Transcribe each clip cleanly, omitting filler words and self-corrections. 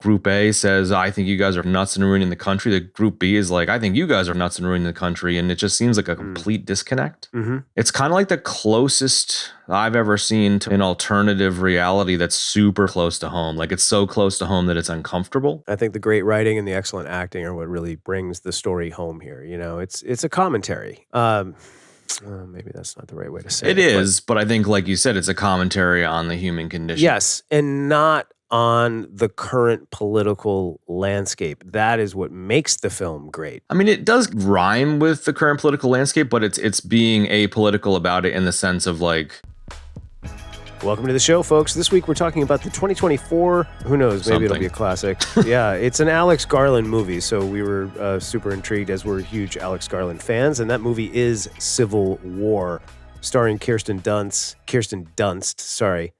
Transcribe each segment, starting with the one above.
Group A says, I think you guys are nuts and ruining the country. The Group B is like, I think you guys are nuts and ruining the country. And it just seems like a complete disconnect. Mm-hmm. It's kind of like the closest I've ever seen to an alternative reality that's super close to home. Like it's so close to home that it's uncomfortable. I think the great writing and the excellent acting are what really brings the story home here. You know, it's a commentary. Maybe that's not the right way to say it. It is, but I think, like you said, it's a commentary on the human condition. Yes, and not on the current political landscape. That is what makes the film great. I mean, it does rhyme with the current political landscape, but it's being apolitical about it in the sense of like... Welcome to the show, folks. This week we're talking about the 2024, who knows, maybe it'll be a classic. Yeah, it's an Alex Garland movie, so we were super intrigued as we're huge Alex Garland fans, and that movie is Civil War, starring Kirsten Dunst,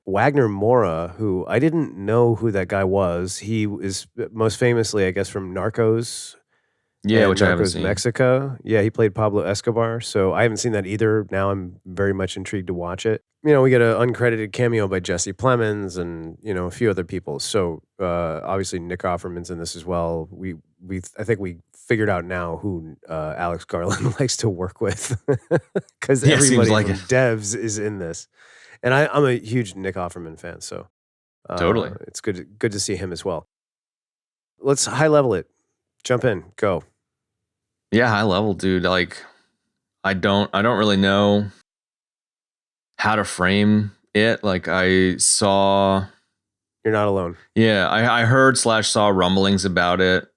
Wagner Moura, who I didn't know who that guy was. He is most famously, I guess, from Narcos. Yeah, which I haven't Narcos seen. Mexico. Yeah, he played Pablo Escobar, so I haven't seen that either. Now I'm very much intrigued to watch it. You know, we get an uncredited cameo by Jesse Plemons and, you know, a few other people. So obviously Nick Offerman's in this as well. I think we figured out now who Alex Garland likes to work with because everybody from devs is in this. And I'm a huge Nick Offerman fan, so totally, it's good to see him as well. Let's high level it. Jump in, go. Yeah, high level, dude. Like, I don't really know how to frame it. Like, I saw... You're not alone. Yeah, I heard / saw rumblings about it.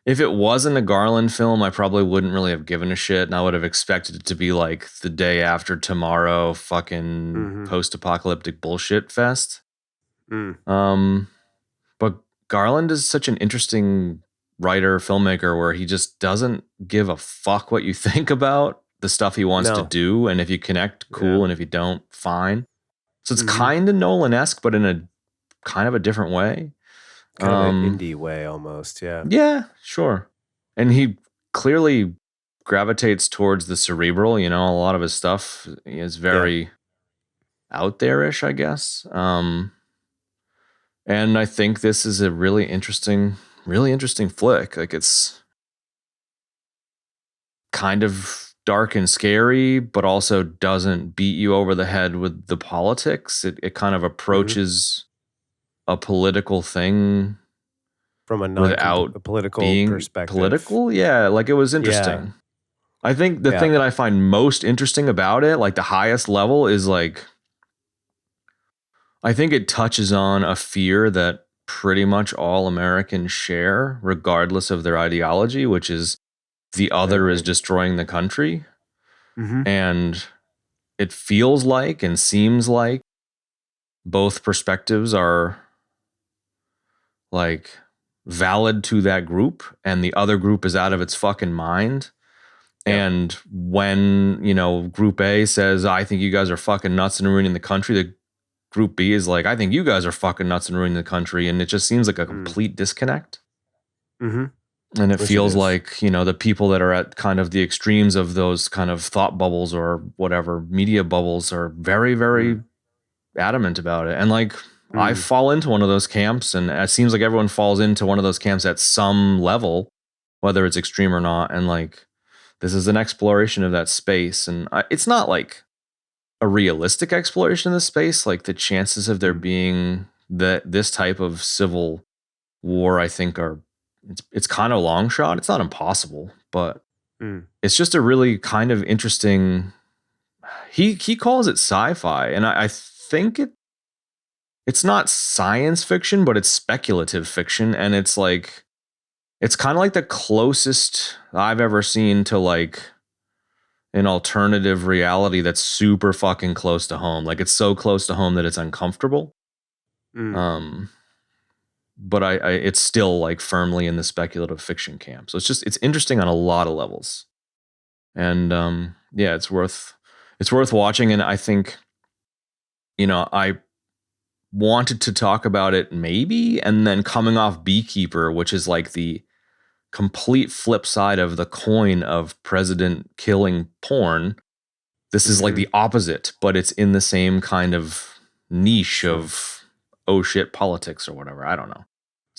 If it wasn't a Garland film, I probably wouldn't really have given a shit, and I would have expected it to be like the day after tomorrow fucking post-apocalyptic bullshit fest. But Garland is such an interesting writer, filmmaker, where he just doesn't give a fuck what you think about the stuff he wants to do. And if you connect, cool. And if you don't, fine. So it's kind of Nolan-esque, but in a kind of a different way. Kind of an indie way almost, yeah. Yeah, sure. And he clearly gravitates towards the cerebral, you know, a lot of his stuff is very out there-ish, I guess. And I think this is a really interesting flick. Like, it's kind of dark and scary, but also doesn't beat you over the head with the politics. It kind of approaches a political thing from a political perspective. Political? Yeah, like it was interesting. Yeah. I think the thing that I find most interesting about it, like the highest level, is like, I think it touches on a fear that pretty much all Americans share, regardless of their ideology, which is the other is destroying the country. And it feels like and seems like both perspectives are like valid to that group, and the other group is out of its fucking mind. And when, you know, Group A says, I think you guys are fucking nuts and ruining the country, the Group B is like, I think you guys are fucking nuts and ruining the country. And it just seems like a complete disconnect. And it feels like, you know, the people that are at kind of the extremes of those kind of thought bubbles or whatever media bubbles are very, very adamant about it. And like, I fall into one of those camps, and it seems like everyone falls into one of those camps at some level, whether it's extreme or not. And like, this is an exploration of that space. And it's not like a realistic exploration of the space. Like, the chances of there being this type of civil war, I think it's kind of a long shot. It's not impossible, but it's just a really kind of interesting, he calls it sci-fi. And I think it's not science fiction, but it's speculative fiction. And it's like, it's kind of like the closest I've ever seen to like an alternative reality that's super fucking close to home. Like, it's so close to home that it's uncomfortable. But it's still like firmly in the speculative fiction camp. So it's interesting on a lot of levels. And yeah, it's worth watching. And I think, you know, I wanted to talk about it maybe, and then coming off Beekeeper, which is like the complete flip side of the coin of president killing porn. This is like the opposite, but it's in the same kind of niche of oh shit politics or whatever. I don't know.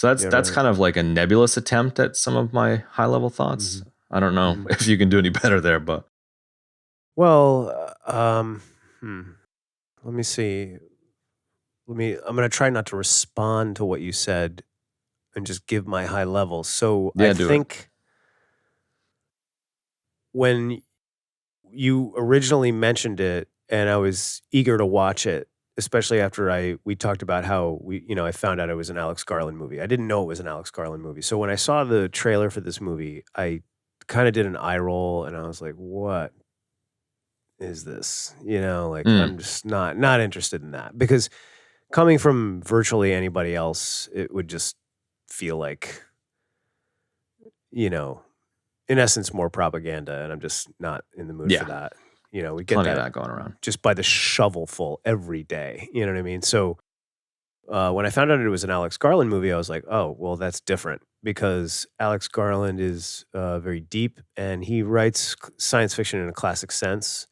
So Yeah, that's right. kind of like a nebulous attempt at some of my high level thoughts. Mhm. I don't know Mhm. if you can do any better there, but Well, let me see. I'm gonna try not to respond to what you said and just give my high level. So I yeah, do it. think when you originally mentioned it and I was eager to watch it, especially after we talked about how I found out it was an Alex Garland movie. I didn't know it was an Alex Garland movie. So when I saw the trailer for this movie, I kind of did an eye roll and I was like, what is this? Like Mm, I'm just not interested in that because coming from virtually anybody else, it would just feel like, you know, in essence, more propaganda, and I'm just not in the mood for yeah, that. We get plenty of that that going around. just by the shovelful every day. You know what I mean? So when I found out it was an Alex Garland movie, I was like, oh, well, that's different because Alex Garland is very deep and he writes science fiction in a classic sense.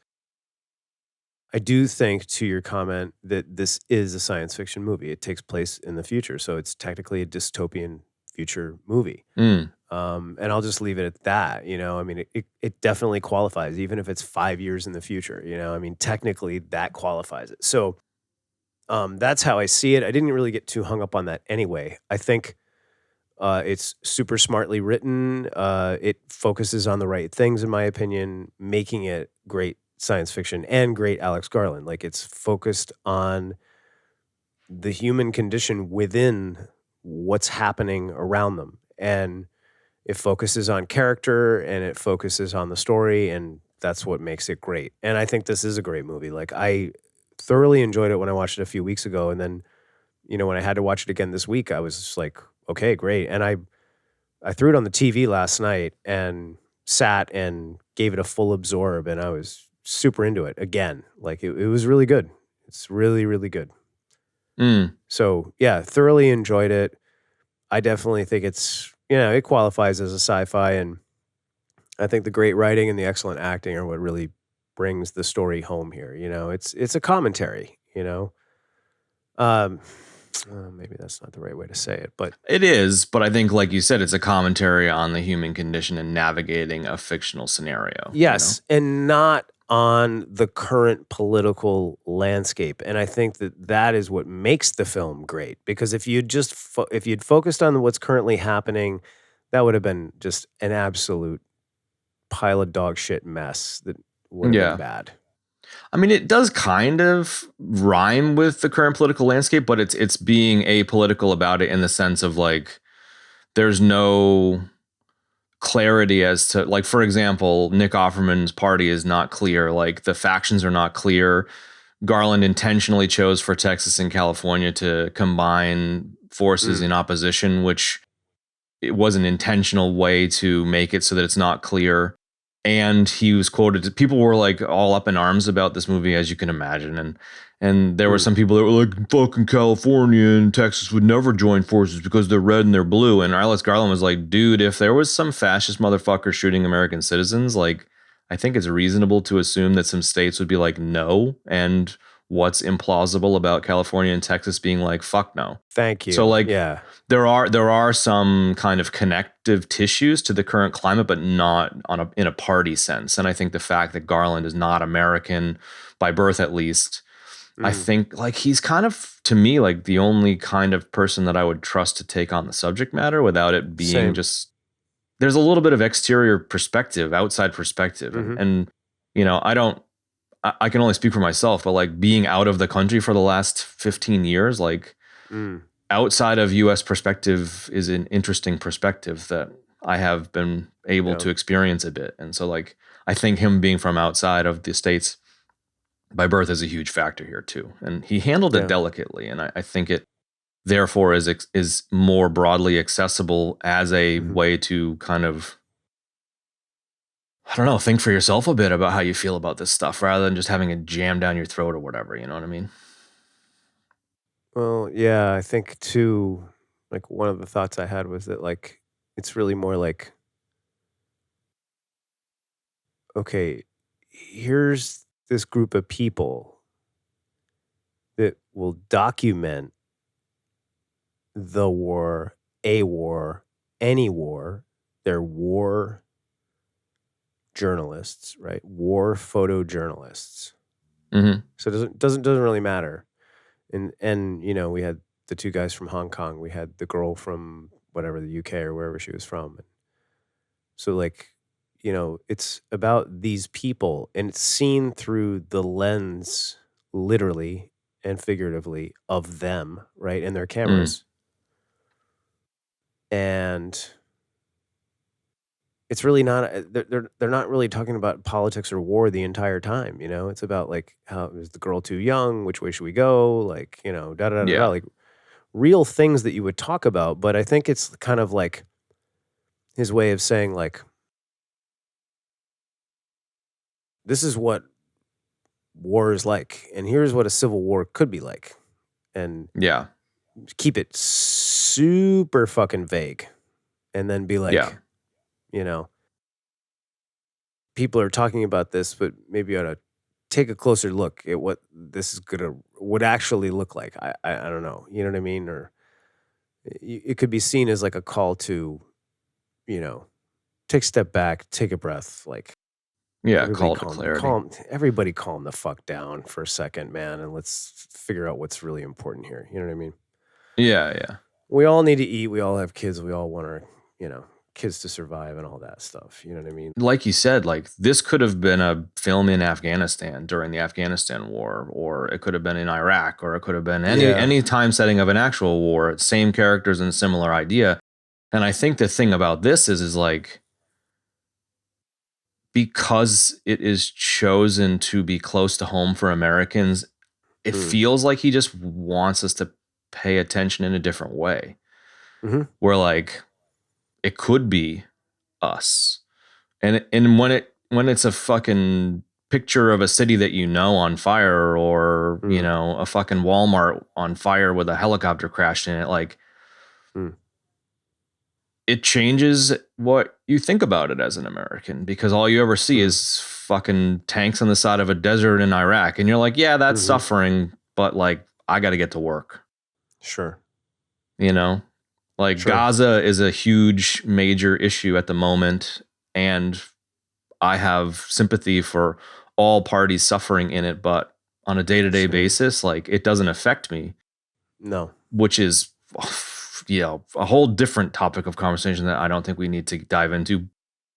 I do think, to your comment, that this is a science fiction movie. It takes place in the future, so it's technically a dystopian future movie. Mm, And I'll just leave it at that. I mean, it definitely qualifies, even if it's 5 years in the future. I mean, technically that qualifies it. So that's how I see it. I didn't really get too hung up on that anyway. I think it's super smartly written. It focuses on the right things, in my opinion, making it great science fiction and great Alex Garland. Like it's focused on the human condition within what's happening around them. And it focuses on character and it focuses on the story. And that's what makes it great. And I think this is a great movie. Like I thoroughly enjoyed it when I watched it a few weeks ago. And then, when I had to watch it again this week, I was just like, okay, great. And I threw it on the TV last night and sat and gave it a full absorb, and I was super into it again. Like it was really good. It's really, really good. mm. So yeah, thoroughly enjoyed it. I definitely think it qualifies as a sci-fi, and I think the great writing and the excellent acting are what really brings the story home here. It's a commentary. Um, maybe that's not the right way to say it, but It is, but I think, like you said, it's a commentary on the human condition and navigating a fictional scenario. yes, and not on the current political landscape, and I think that is what makes the film great, because if you'd focused on what's currently happening, that would have been just an absolute pile of dog shit mess that would have been Yeah. bad. I mean, it does kind of rhyme with the current political landscape, but it's being apolitical about it in the sense of like there's no clarity as to, like, for example, Nick Offerman's party is not clear, like the factions are not clear. Garland intentionally chose for Texas and California to combine forces Mm, in opposition, which it was an intentional way to make it so that it's not clear. And he was quoted. People were like all up in arms about this movie, as you can imagine, and there were mm, some people that were like, "Fucking California and Texas would never join forces because they're red and they're blue." And Alex Garland was like, "Dude, if there was some fascist motherfucker shooting American citizens, like, I think it's reasonable to assume that some states would be like, no." And what's implausible about California and Texas being like, fuck no? thank So you. like Yeah. there are some kind of connective tissues to the current climate, but not in a party sense. And I think the fact that Garland is not American by birth, at least, I Mm, think like he's kind of, to me, like the only kind of person that I would trust to take on the subject matter without it being same. just, there's a little bit of exterior perspective, outside perspective, and Mhm. I don't. I can only speak for myself, but like being out of the country for the last 15 years, like Mm, outside of US perspective is an interesting perspective that I have been able yeah. to experience a bit. And so like I think him being from outside of the States by birth is a huge factor here too. And he handled it Yeah. delicately. And I think it therefore is more broadly accessible as a Mhm. way to kind of, I don't know, think for yourself a bit about how you feel about this stuff rather than just having it jammed down your throat or whatever. You know what I mean? Well, yeah, I think too, like one of the thoughts I had was that like it's really more like, okay, here's this group of people that will document the war a war, any war. They're war journalists, right? War photojournalists. Mm-hmm. So it doesn't really matter. And you know, we had the two guys from Hong Kong. We had the girl from whatever, the UK or wherever she was from. So like, you know, it's about these people, and it's seen through the lens, literally and figuratively, of them, right? And their cameras. And it's really not they're not really talking about politics or war the entire time, you know? It's about like, how is the girl too young? Which way should we go? Like, you know, da da da da, Yeah. like real things that you would talk about, but I think it's kind of like his way of saying like, this is what war is like, and here's what a civil war could be like. And Yeah. keep it super fucking vague. And then be Yeah. like, you know, people are talking about this, but maybe you ought to take a closer look at what this is would actually look like. I don't know. You know what I mean? Or it could be seen as like a call to, you know, take a step back, take a breath, like Yeah. everybody Call to clarity. everybody calm the fuck down for a second, man, and let's figure out what's really important here. You know what I mean? Yeah. Yeah. We all need to eat. We all have kids. We all want our, you know, kids to survive and all that stuff. You know what I mean? Like you said, like this could have been a film in Afghanistan during the Afghanistan war, or it could have been in Iraq, or it could have been Yeah. any time setting of an actual war. Same characters and similar idea. And I think the thing about this is like, because it is chosen to be close to home for Americans, it feels like he just wants us to pay attention in a different way. Mm-hmm. Where like it could be us. And when it's a fucking picture of a city that you know on fire, or you know, a fucking Walmart on fire with a helicopter crashed in it, like it changes what you think about it as an American, because all you ever see is fucking tanks on the side of a desert in Iraq, and you're like, yeah, that's suffering, but like I got to get to work. Sure. You know, like Gaza is a huge major issue at the moment, and I have sympathy for all parties suffering in it, but on a day-to-day basis, like it doesn't affect me. No. Which is, you know, a whole different topic of conversation that I don't think we need to dive into.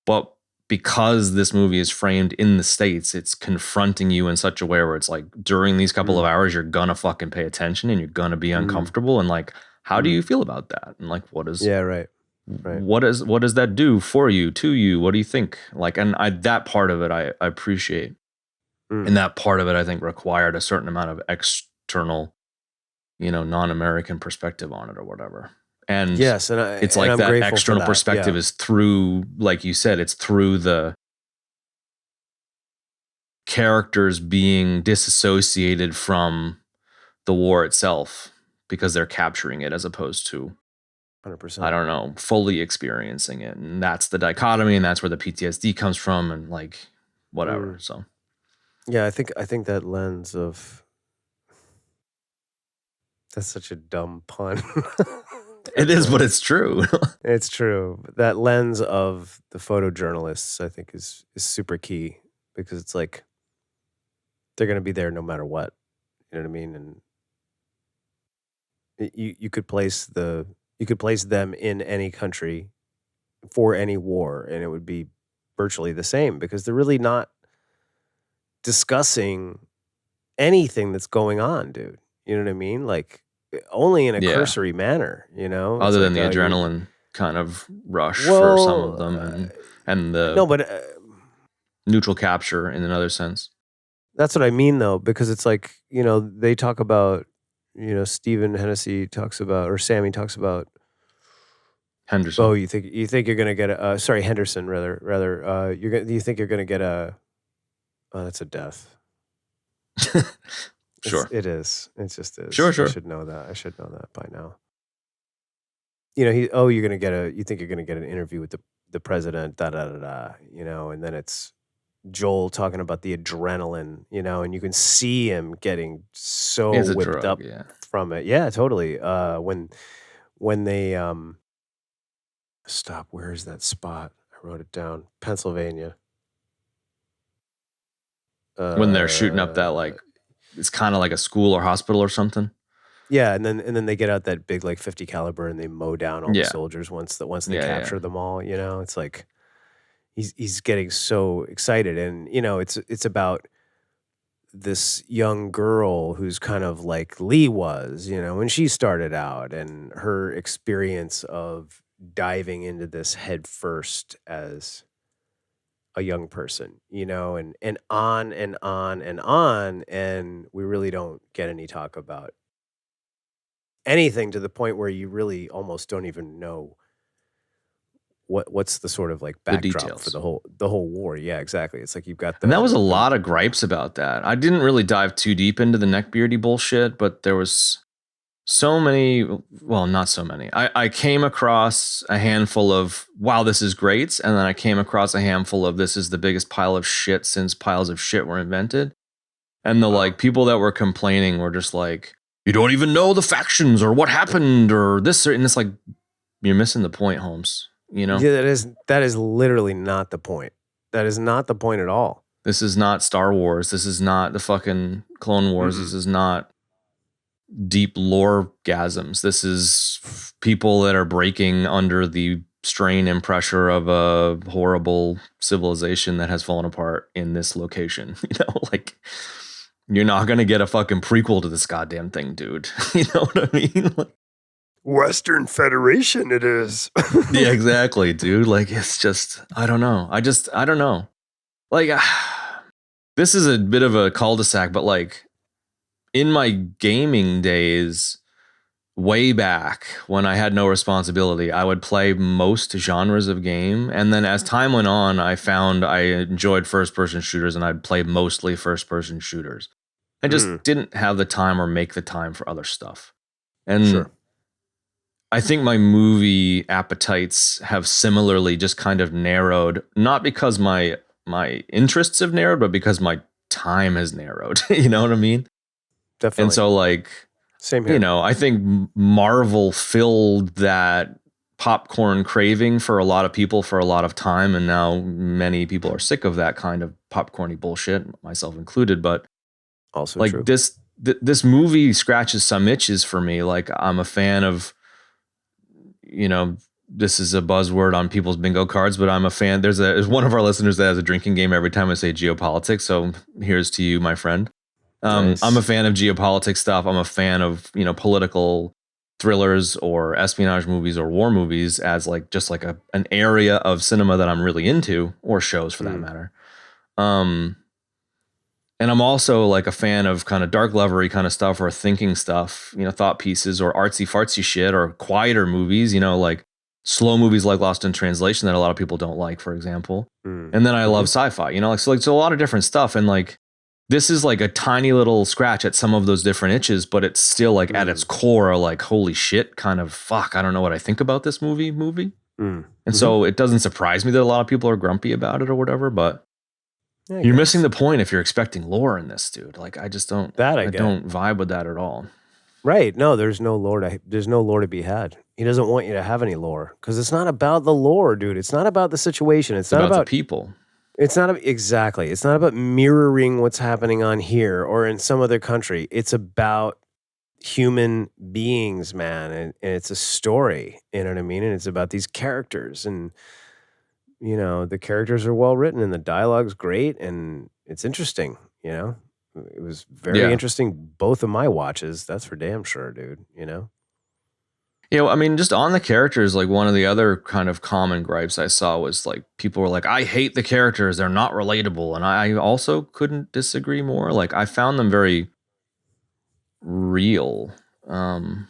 But because this movie is framed in the States, it's confronting you in such a way where it's like, during these couple of hours, you're gonna fucking pay attention and you're gonna be uncomfortable. And like, how do you feel about that? And like, what is, right. what does that do for you, to you? What do you think? Like, and that part of it, I appreciate. And that part of it, I think, required a certain amount of external, you know, non-American perspective on it or whatever. And yes, and it's like I'm that grateful external for that. perspective is through, like you said, it's through the characters being disassociated from the war itself, because they're capturing it as opposed to 100%. I don't know, fully experiencing it. And that's the dichotomy, and that's where the PTSD comes from, and like whatever. So yeah, I think that lens of, that's such a dumb pun. it is, but it's true. It's true. That lens of the photojournalists, I think, is super key, because it's like they're going to be there no matter what. You know what I mean? And you could place them in any country for any war, and it would be virtually the same, because they're really not discussing anything that's going on, dude. You know what I mean? Like, only in a cursory manner, you know? Other It's than like, the adrenaline kind of rush for well, some of them, and the no, but neutral capture in another sense. that's what I mean, though, because it's like, you know, they talk about, you know, Stephen Hennessy talks about, or Sammy talks about, Henderson. oh, you think you're gonna get a Henderson, rather, you think you're gonna get a, oh, that's a death. Sure. It is. It just is. Sure. I should know that. I should know that by now. You know, you think you're gonna get an interview with the president, da da da da, you know, and then it's Joel talking about the adrenaline, you know, and you can see him getting so It's a whipped drug, up yeah. from it. Yeah, totally. When they Stop. Where is that spot? I wrote it down. Pennsylvania. When they're shooting up that, Uh, like, it's kind of like a school or hospital or something. yeah, and then they get out that big like 50 caliber and they mow down all the Yeah. soldiers once they Yeah. Yeah. capture them all. You know, it's like he's getting so excited, and you know, it's about this young girl who's kind of like Lee was, you know, when she started out, and her experience of diving into this head first as a young person, you know, and on and on and on, and we really don't get any talk about anything to the point where you really almost don't even know what's the sort of like The backdrop for details. the whole war. Yeah, exactly. It's like you've got And that was a the lot of gripes about that. I didn't really dive too deep into the neckbeardy bullshit, but there was so many, well, not so many. I came across a handful of, wow, this is great. And then I came across a handful of, this is the biggest pile of shit since piles of shit were invented. And the wow. like people that were complaining were just like, you don't even know the factions or what happened or this. And it's like, you're missing the point, Holmes. You know, Yeah, that is literally not the point. That is not the point at all. this is not Star Wars. This is not the fucking Clone Wars. This Mm-mm. is not deep lore gasms. This is people that are breaking under the strain and pressure of a horrible civilization that has fallen apart in this location. You know, like you're not gonna get a fucking prequel to this goddamn thing, dude. You know what I mean? Like, Western Federation it is. yeah, exactly, dude. Like it's just, I don't know. I don't know. Like, this is a bit of a cul-de-sac, but like in my gaming days, way back when I had no responsibility, I would play most genres of game. And then as time went on, I found I enjoyed first person shooters and I'd play mostly first person shooters. I Mm, just didn't have the time or make the time for other stuff. And sure. I think my movie appetites have similarly just kind of narrowed, not because my interests have narrowed, but because my time has narrowed. You know what I mean? And Definitely. so like, Same you here. know, I think Marvel filled that popcorn craving for a lot of people for a lot of time. And now many people are sick of that kind of popcorny bullshit, myself included. But Also like true. this movie scratches some itches for me. Like I'm a fan of, you know, this is a buzzword on people's bingo cards, but I'm a fan. There's one of our listeners that has a drinking game every time I say geopolitics. So here's to you, my friend. I'm a Nice. fan of geopolitics stuff. I'm a fan of, you know, political thrillers or espionage movies or war movies as like just like an area of cinema that I'm really into, or shows for that Mm, matter. Um, and I'm also like a fan of kind of dark lovery kind of stuff or thinking stuff, you know, thought pieces or artsy fartsy shit or quieter movies, you know, like slow movies like Lost in Translation that a lot of people don't like, for example. mm, And then I love mhm, sci-fi, you know, like so a lot of different stuff. And like this is like a tiny little scratch at some of those different itches, but it's still like at its mm, core, like holy shit, kind of fuck. I don't know what I think about this movie. mm, And mhm. so it doesn't surprise me that a lot of people are grumpy about it or whatever, but Yeah, I you're missing guess. the point if you're expecting lore in this, dude. Like I just don't That I I get. don't vibe with that at all. Right. No, there's no lore to be had. He doesn't want you to have any lore because it's not about the lore, dude. It's not about the situation. It's about the people. It's not exactly. It's not about mirroring what's happening on here or in some other country. It's about human beings, man, and it's a story. You know what I mean? And it's about these characters, and you know the characters are well written, and the dialogue's great, and it's interesting. You know, it was very Yeah. interesting. Both of my watches, that's for damn sure, dude. You know. You know, I mean, just on the characters, like one of the other kind of common gripes I saw was like people were like, I hate the characters, they're not relatable. And I also couldn't disagree more. Like I found them very real. Um,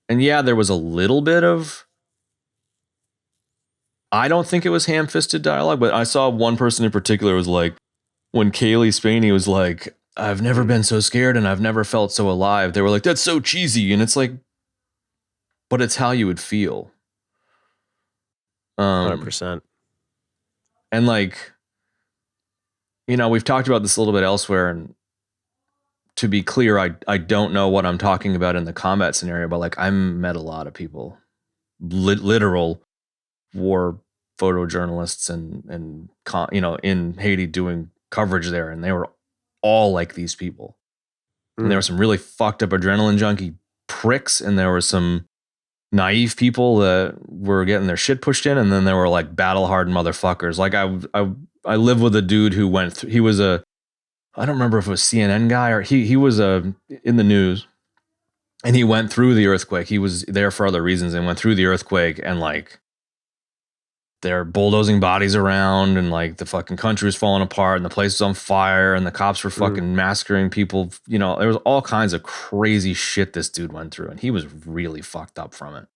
and yeah, there was a little bit of, I don't think it was ham fisted dialogue, but I saw one person in particular was like, when Kaylee Spaney was like, I've never Mm, been so scared and I've never felt so alive. They were like, that's so cheesy. And it's like, but it's how you would feel. Um, 100%. and like, you know, we've talked about this a little bit elsewhere. And to be clear, I don't know what I'm talking about in the combat scenario, but like I met a lot of people, literal war photojournalists and you know, in Haiti doing coverage there, and they were all like these people. And there were some really fucked up adrenaline junkie pricks, and there were some naive people that were getting their shit pushed in, and then there were like battle hardened motherfuckers. Like I live with a dude who went through, he was a, I don't remember if it was CNN guy or he was in the news, and he went through the earthquake. He was there for other reasons and went through the earthquake, and like they're bulldozing bodies around, and like the fucking country was falling apart, and the place was on fire, and the cops were fucking massacring people. You know, there was all kinds of crazy shit this dude went through, and he was really fucked up from it.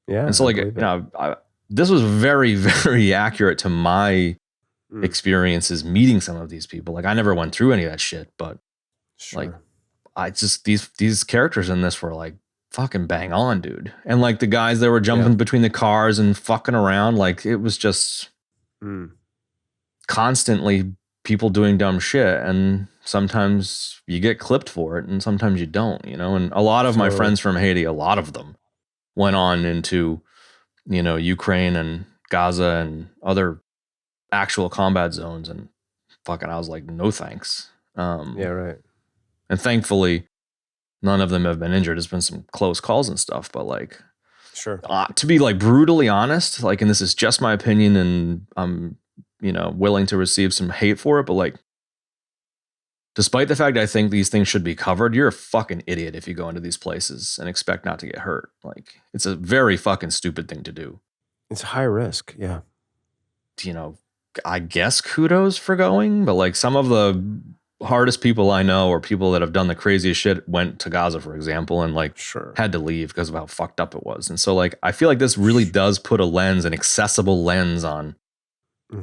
Yeah. And so, like, you know, this was very, very accurate to my experiences meeting some of these people. Like, I never went through any of that shit, but like, I just, these characters in this were like fucking bang on, dude. And like the guys that were jumping between the cars and fucking around, like it was just constantly people doing dumb shit. And sometimes you get clipped for it and sometimes you don't, you know. And a lot of my friends from Haiti, a lot of them went on into, you know, Ukraine and Gaza and other actual combat zones, and fucking I was like, no thanks. Yeah, right. And thankfully none of them have been injured. There's been some close calls and stuff, but like, to be like brutally honest, like, and this is just my opinion, and I'm, you know, willing to receive some hate for it, but like, despite the fact I think these things should be covered, you're a fucking idiot if you go into these places and expect not to get hurt. Like, it's a very fucking stupid thing to do. It's high risk. Yeah. You know, I guess kudos for going, but like some of the hardest people I know, or people that have done the craziest shit, went to Gaza, for example, and like had to leave because of how fucked up it was. And so like, I feel like this really does put a lens, an accessible lens on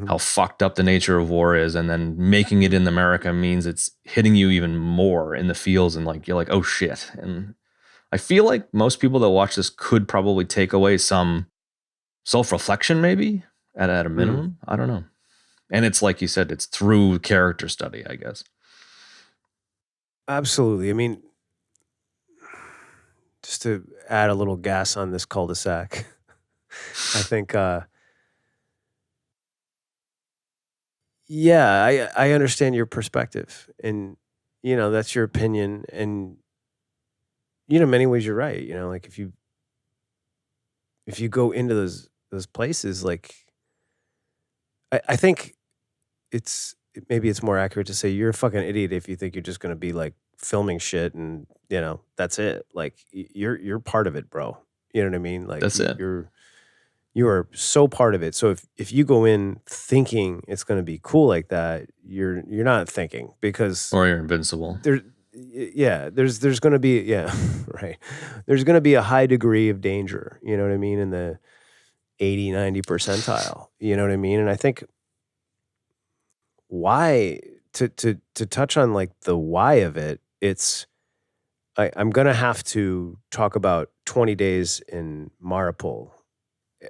how fucked up the nature of war is. And then making it in America means it's hitting you even more in the feels, and like, you're like, oh shit. And I feel like most people that watch this could probably take away some self-reflection, maybe at a minimum. I don't know. And it's like you said, it's through character study, I guess. Absolutely. I mean, just to add a little gas on this cul-de-sac, I think, yeah, I understand your perspective, and, you know, that's your opinion. And, you know, in many ways you're right. You know, like if you go into those places, like, I think maybe it's more accurate to say you're a fucking idiot if you think you're just going to be like filming shit and, you know, that's it. Like you're part of it, bro. You know what I mean? Like that's it. You are so part of it. So if you go in thinking it's going to be cool like that, you're not thinking, because or you're invincible. There's going to be right. There's going to be a high degree of danger, you know what I mean, in the 80, 90 percentile. You know what I mean? And I think why to touch on like the why of it, I'm gonna have to talk about 20 Days in Mariupol.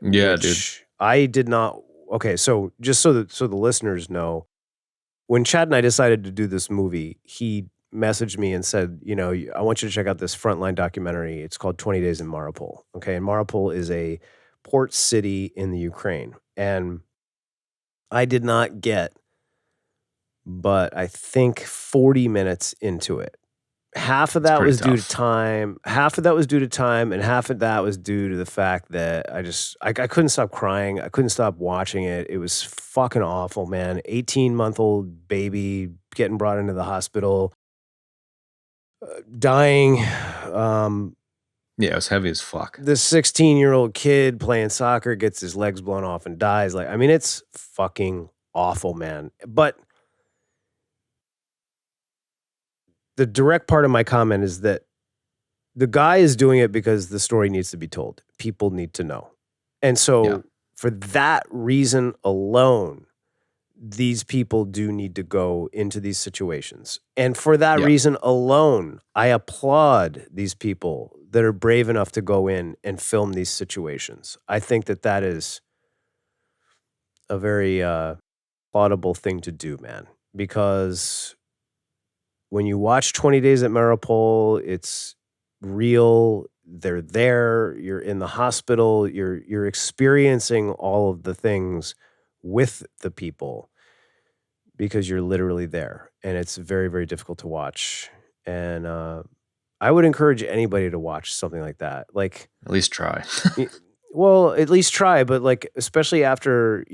Yeah, dude. I did not. Okay, so just so the listeners know, when Chad and I decided to do this movie, he messaged me and said, you know, I want you to check out this Frontline documentary. It's called 20 Days in Mariupol. Okay, and Mariupol is a port city in the Ukraine, and I did not get, but I think 40 minutes into it. Half of that was due to time. Half of that was due to time, and half of that was due to the fact that I couldn't stop crying. I couldn't stop watching it. It was fucking awful, man. 18-month-old baby getting brought into the hospital, dying. Yeah, it was heavy as fuck. This 16-year-old kid playing soccer gets his legs blown off and dies. Like, I mean, it's fucking awful, man. But the direct part of my comment is that the guy is doing it because the story needs to be told. People need to know. And so for that reason alone, these people do need to go into these situations. And for that reason alone, I applaud these people that are brave enough to go in and film these situations. I think that is a very laudable thing to do, man, because when you watch 20 Days at Mariupol, it's real. they're there, you're in the hospital, you're experiencing all of the things with the people because you're literally there, and it's very, very difficult to watch. And I would encourage anybody to watch something like that. Like, At least try. well, at least try, but like, especially after,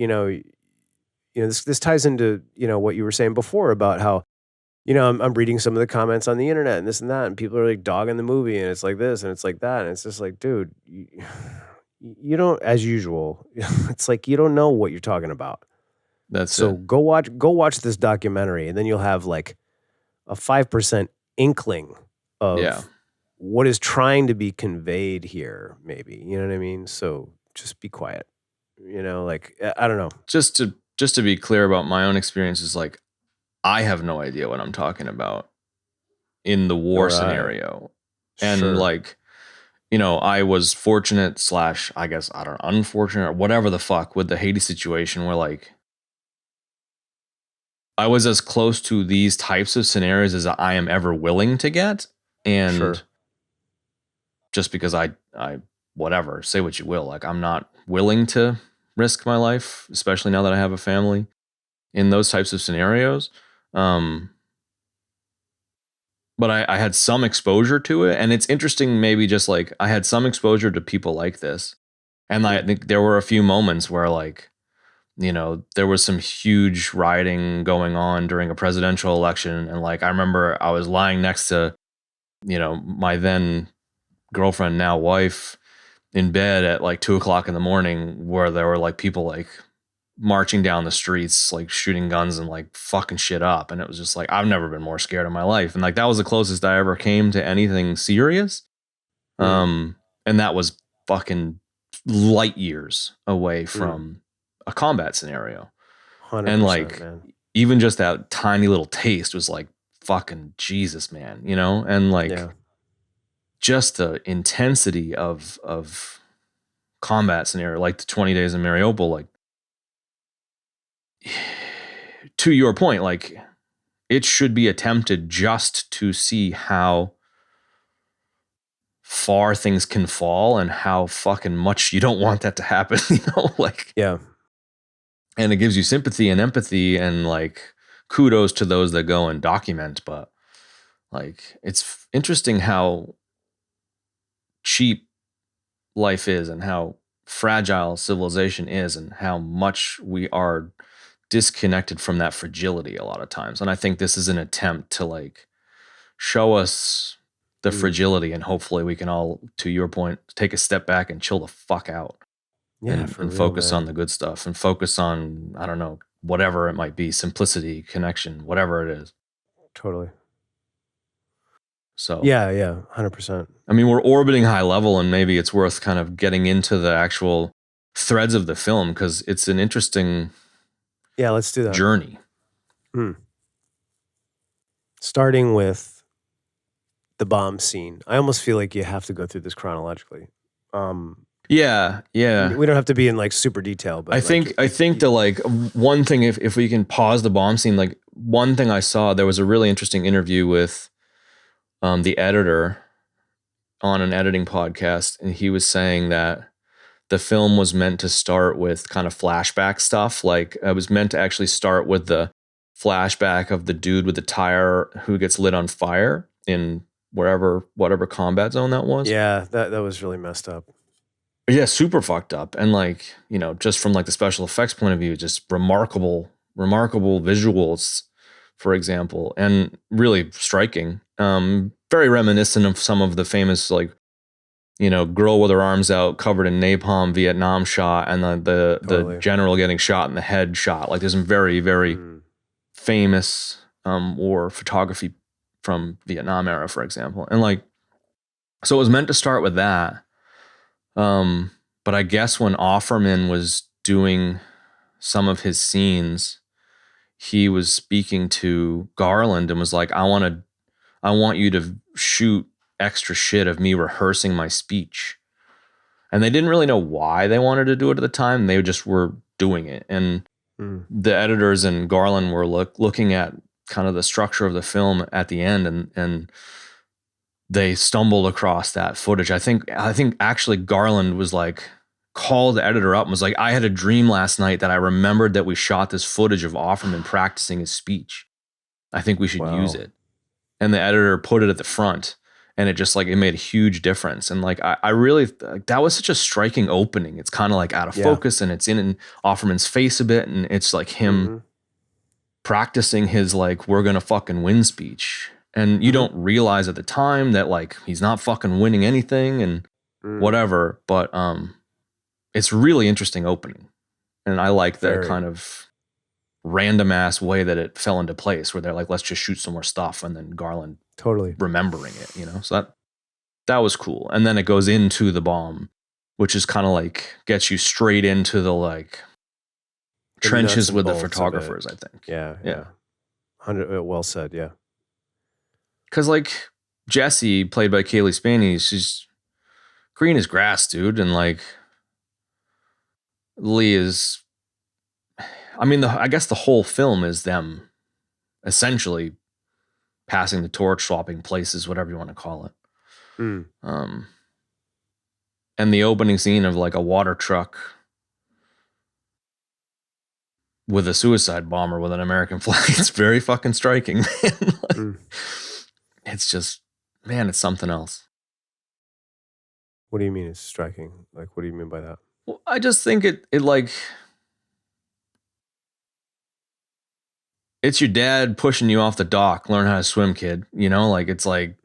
this ties into, what you were saying before about how, I'm reading some of the comments on the internet and this and that, and people are like dogging the movie, and it's like this and it's like that, and it's just like, dude, you don't, as usual, it's like you don't know what you're talking about. That's So it. go watch this documentary, and then you'll have like a 5% inkling of what is trying to be conveyed here, maybe. You know what I mean? So just be quiet. Like, I don't know. Just to be clear about my own experiences, like, I have no idea what I'm talking about in the war scenario. And Sure. like, I was fortunate / I guess, I don't know, unfortunate or whatever the fuck with the Haiti situation where like I was as close to these types of scenarios as I am ever willing to get. And Sure. just because I whatever, say what you will, like I'm not willing to risk my life, especially now that I have a family in those types of scenarios. But I had some exposure to it, and it's interesting. Maybe just like I had some exposure to people like this, and I think there were a few moments where like, there was some huge rioting going on during a presidential election, and like I remember I was lying next to, my then girlfriend, now wife, in bed at like 2:00 in the morning, where there were like people like marching down the streets, like shooting guns and like fucking shit up. And it was just like, I've never been more scared in my life. And like, that was the closest I ever came to anything serious. And that was fucking light years away from a combat scenario. 100%, And like, man. even just that tiny little taste was like, fucking Jesus, man, and like just the intensity of combat scenario, like the 20 days in Mariupol, like, to your point, like it should be attempted just to see how far things can fall and how fucking much you don't want that to happen, like, and it gives you sympathy and empathy and like kudos to those that go and document. But like, it's interesting how cheap life is and how fragile civilization is and how much we are disconnected from that fragility a lot of times. And I think this is an attempt to like show us the fragility, and hopefully we can all, to your point, take a step back and chill the fuck out. And focus on the good stuff and focus on, I don't know, whatever it might be, simplicity, connection, whatever it is. Totally. So yeah, 100%. I mean, we're orbiting high level, and maybe it's worth kind of getting into the actual threads of the film, because it's an interesting let's do that. Journey. Starting with the bomb scene. I almost feel like you have to go through this chronologically. Yeah. We don't have to be in like super detail, but I think the like one thing, if we can pause the bomb scene, like one thing I saw, there was a really interesting interview with the editor on an editing podcast, and he was saying that the film was meant to start with kind of flashback stuff. Like it was meant to actually start with the flashback of the dude with the tire who gets lit on fire in whatever combat zone that was. Yeah, that was really messed up. Yeah, super fucked up. And like, just from like the special effects point of view, just remarkable visuals, for example, and really striking. Very reminiscent of some of the famous, like, girl with her arms out covered in napalm Vietnam shot, and the general getting shot in the head shot. Like there's some very, very famous war photography from Vietnam era, for example. And like, so it was meant to start with that. But I guess when Offerman was doing some of his scenes, he was speaking to Garland and was like, I want you to shoot extra shit of me rehearsing my speech. And they didn't really know why they wanted to do it at the time. They just were doing it. And the editors and Garland were looking at kind of the structure of the film at the end, and they stumbled across that footage. I think actually Garland was like, called the editor up and was like, I had a dream last night that I remembered that we shot this footage of Offerman practicing his speech. I think we should use Wow. it. And the editor put it at the front, and it just like, it made a huge difference. And like, I really, like, that was such a striking opening. It's kind of like out of focus, and it's in Offerman's face a bit. And it's like him practicing his like, we're going to fucking win speech. And you don't realize at the time that like, he's not fucking winning anything and whatever. But, it's really interesting opening. And I like the kind of random ass way that it fell into place, where they're like, let's just shoot some more stuff. And then Garland remembering it, you know? So that was cool. And then it goes into the bomb, which is kind of like gets you straight into the like trenches with the photographers, I think. Yeah. 100, well said. Yeah. Cause like Jessie, played by Kaylee Spaney, she's green as grass, dude. And like, Lee is, I mean, I guess the whole film is them essentially passing the torch, swapping places, whatever you want to call it. And the opening scene of like a water truck with a suicide bomber with an American flag, it's very fucking striking, man. Like, it's just, man, it's something else. What do you mean it's striking? Like, what do you mean by that? Well, I just think it like, it's your dad pushing you off the dock, learn how to swim, kid. You know, like, it's like,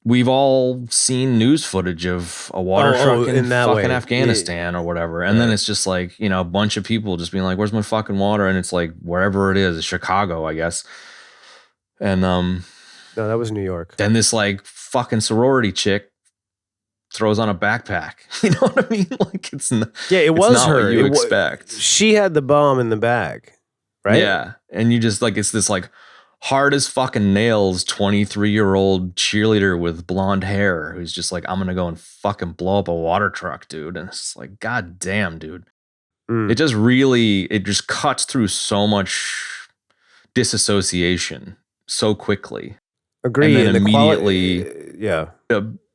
we've all seen news footage of a water truck in fucking Afghanistan or whatever. And then it's just like, you know, a bunch of people just being like, where's my fucking water? And it's like, wherever it is, Chicago, I guess. And, no, that was New York. Then this like fucking sorority chick throws on a backpack. You know what I mean? Like, it was not her. What you expect. She had the bomb in the bag, right? Yeah. And you just like, it's this like hard as fucking nails 23-year-old cheerleader with blonde hair who's just like, I'm gonna go and fucking blow up a water truck, dude. And it's like, god damn, dude. It just cuts through so much disassociation so quickly. Agree. And then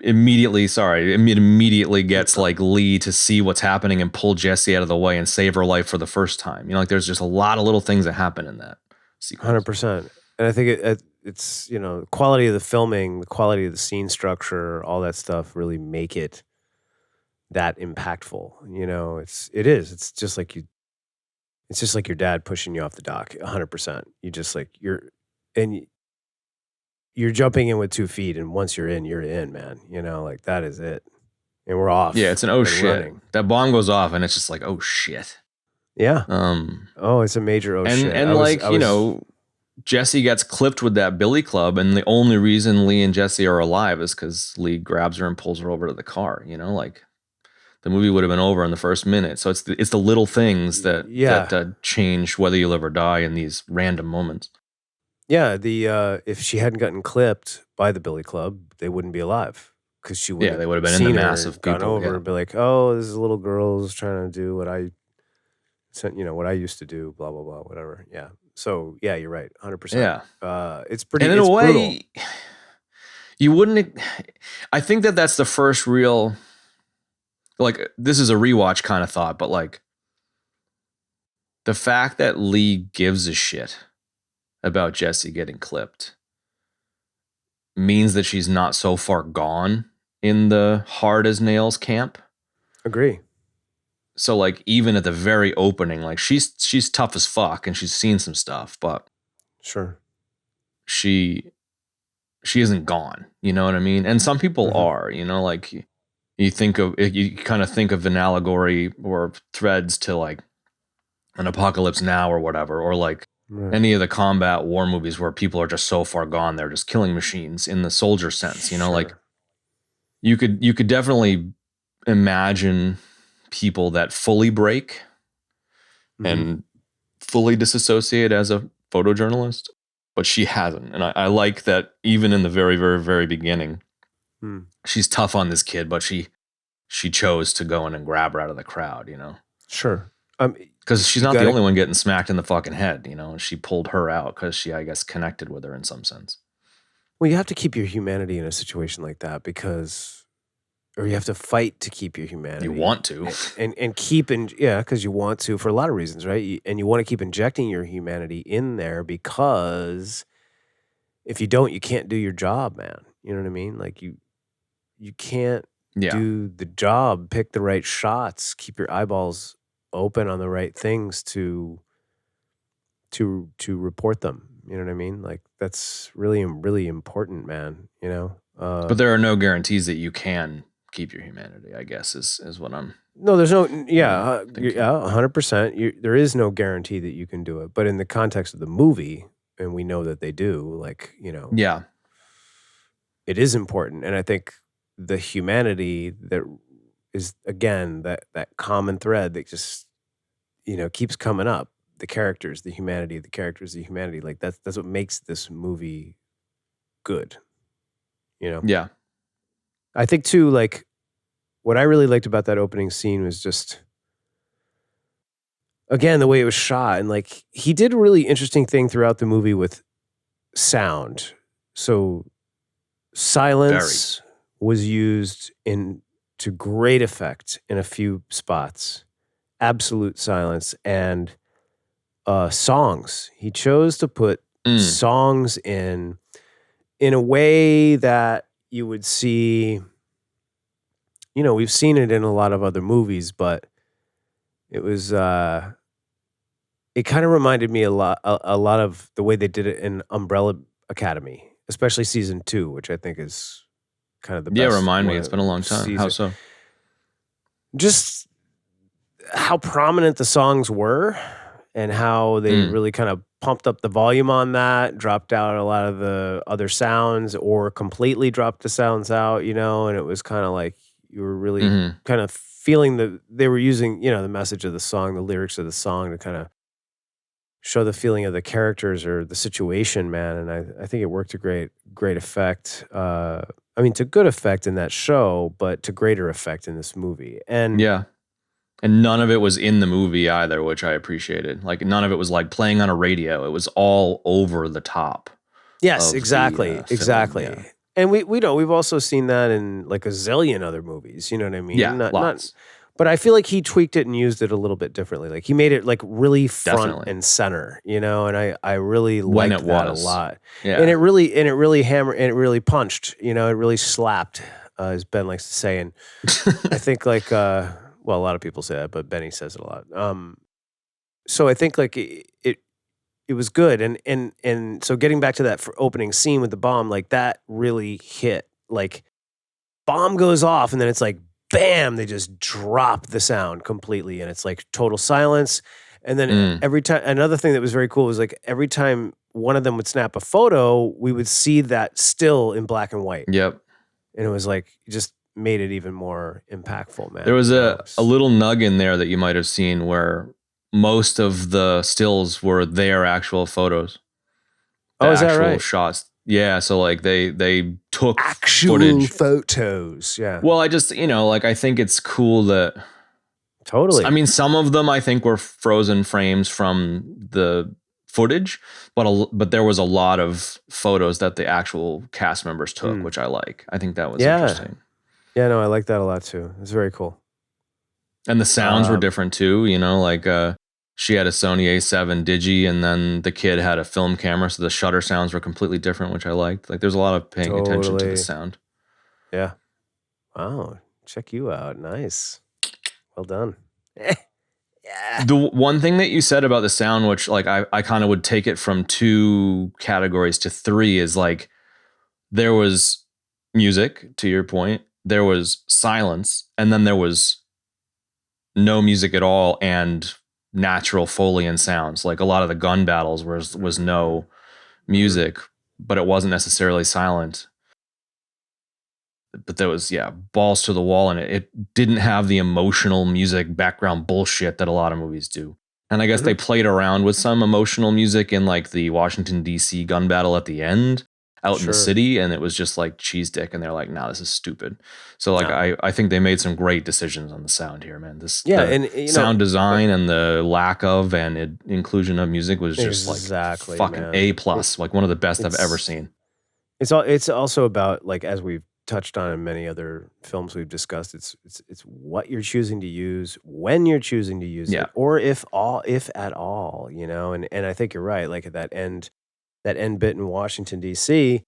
immediately gets like Lee to see what's happening and pull Jessie out of the way and save her life for the first time. You know, like, there's just a lot of little things that happen in that sequence. 100%. And I think it's, you know, the quality of the filming, the quality of the scene structure, all that stuff really make it that impactful. You know, it's just like your dad pushing you off the dock. 100%. You just like, you're jumping in with 2 feet, and once you're in, man. You know, like, that is it. And we're off. Yeah, it's an oh shit. Running. That bomb goes off, and it's just like, oh shit. Yeah. It's a major shit. And you know, Jessie gets clipped with that billy club, and the only reason Lee and Jessie are alive is because Lee grabs her and pulls her over to the car. You know, like, the movie would have been over in the first minute. So it's the little things that change whether you live or die in these random moments. Yeah, if she hadn't gotten clipped by the billy club, they wouldn't be alive, because she would. Yeah, they would have been in the massive people. Gone over and be like, oh, this is a little girl's trying to do what I used to do, blah blah blah, whatever. Yeah. So yeah, you're right, 100%. Yeah, it's pretty. And in a way, brutal. You wouldn't. I think that's the first real. Like, this is a rewatch kind of thought, but like, the fact that Lee gives a shit about Jessie getting clipped means that she's not so far gone in the hard as nails camp. Agree. So like, even at the very opening, like, she's tough as fuck and she's seen some stuff, but sure, she isn't gone. You know what I mean? And some people are, you know, like, you kind of think of an allegory or threads to like an Apocalypse Now or whatever, or like any of the combat war movies where people are just so far gone, they're just killing machines in the soldier sense, you know, like, you could definitely imagine people that fully break and fully disassociate as a photojournalist, but she hasn't. And I like that even in the very, very, very beginning, she's tough on this kid, but she chose to go in and grab her out of the crowd, you know? Sure. Because she's not the only one getting smacked in the fucking head, you know? She pulled her out because she, I guess, connected with her in some sense. Well, you have to keep your humanity in a situation like that because, or you have to fight to keep your humanity. You want to. And keep in, yeah, because you want to for a lot of reasons, right? And you want to keep injecting your humanity in there because if you don't, you can't do your job, man. You know what I mean? Like you can't Yeah. do the job, pick the right shots, keep your eyeballs open on the right things to report them. You know what I mean? Like that's really, really important, man. You know? But there are no guarantees that you can keep your humanity, I guess, is what I'm. No, there's no, thinking. 100%. There is no guarantee that you can do it. But in the context of the movie, and we know that they do, like, you know, Yeah. it is important. And I think the humanity that is, again, that common thread that just, you know, keeps coming up. The characters, the humanity, the characters, the humanity. Like that's what makes this movie good. You know? Yeah. I think too, like, what I really liked about that opening scene was just, again, the way it was shot. And like, he did a really interesting thing throughout the movie with sound. So silence was used to great effect in a few spots. Absolute silence. And songs. He chose to put songs in a way that you would see, you know, we've seen it in a lot of other movies, but it was it kind of reminded me a lot of the way they did it in Umbrella Academy, especially season 2, which I think is kind of the best. Yeah, remind me. It's been a long time. season. How so? Just how prominent the songs were and how they really kind of pumped up the volume on that, dropped out a lot of the other sounds or completely dropped the sounds out, you know, and it was kind of like you were really kind of feeling they were using, you know, the message of the song, the lyrics of the song to kind of show the feeling of the characters or the situation, man. And I think it worked to great effect. I mean, to good effect in that show, but to greater effect in this movie. And yeah. And none of it was in the movie either, which I appreciated. Like none of it was like playing on a radio. It was all over the top. Yes, exactly. Exactly. Yeah. And we know we've also seen that in like a zillion other movies, you know what I mean? Yeah, lots. But I feel like he tweaked it and used it a little bit differently. Like he made it like really front and center, you know, and I really liked that a lot. Yeah. And it really hammered and it really punched, you know, it really slapped, as Ben likes to say. And I think like well, a lot of people say that, but Benny says it a lot. So I think like it was good. And so getting back to that opening scene with the bomb, like that really hit. Like bomb goes off and then it's like, bam, they just drop the sound completely. And it's like total silence. And then every time, another thing that was very cool was like every time one of them would snap a photo, we would see that still in black and white. Yep. And it was like, just made it even more impactful, man. There was a little nug in there that you might have seen where most of the stills were their actual photos. Oh, is that right? Shots. Yeah, so like they took actual footage. Photos. Yeah. Well, I just, you know, like I think it's cool that totally. I mean, some of them I think were frozen frames from the footage, but there was a lot of photos that the actual cast members took, which I like. I think that was interesting. Yeah, no, I like that a lot too. It's very cool. And the sounds were different too, you know, like she had a Sony A7 Digi and then the kid had a film camera, so the shutter sounds were completely different, which I liked. Like there's a lot of paying attention to the sound. Yeah. Wow. Check you out. Nice. Well done. Yeah. The one thing that you said about the sound, which like I kind of would take it from 2 categories to 3, is like there was music, to your point, there was silence, and then there was no music at all and natural Foley and sounds. Like a lot of the gun battles was no music, but it wasn't necessarily silent. But there was, balls to the wall, and it didn't have the emotional music background bullshit that a lot of movies do. And I guess they played around with some emotional music in like the Washington, D.C. gun battle at the end out in the city, and it was just like cheese dick, and they're like, nah, this is stupid. So like I think they made some great decisions on the sound here, man. And sound design and the lack of inclusion of music was just like fucking A+, like one of the best I've ever seen. It's also about, like, as we've touched on in many other films we've discussed, it's what you're choosing to use, when you're choosing to use Yeah. it, or if at all, you know? And I think you're right, like, at that end bit in Washington, DC,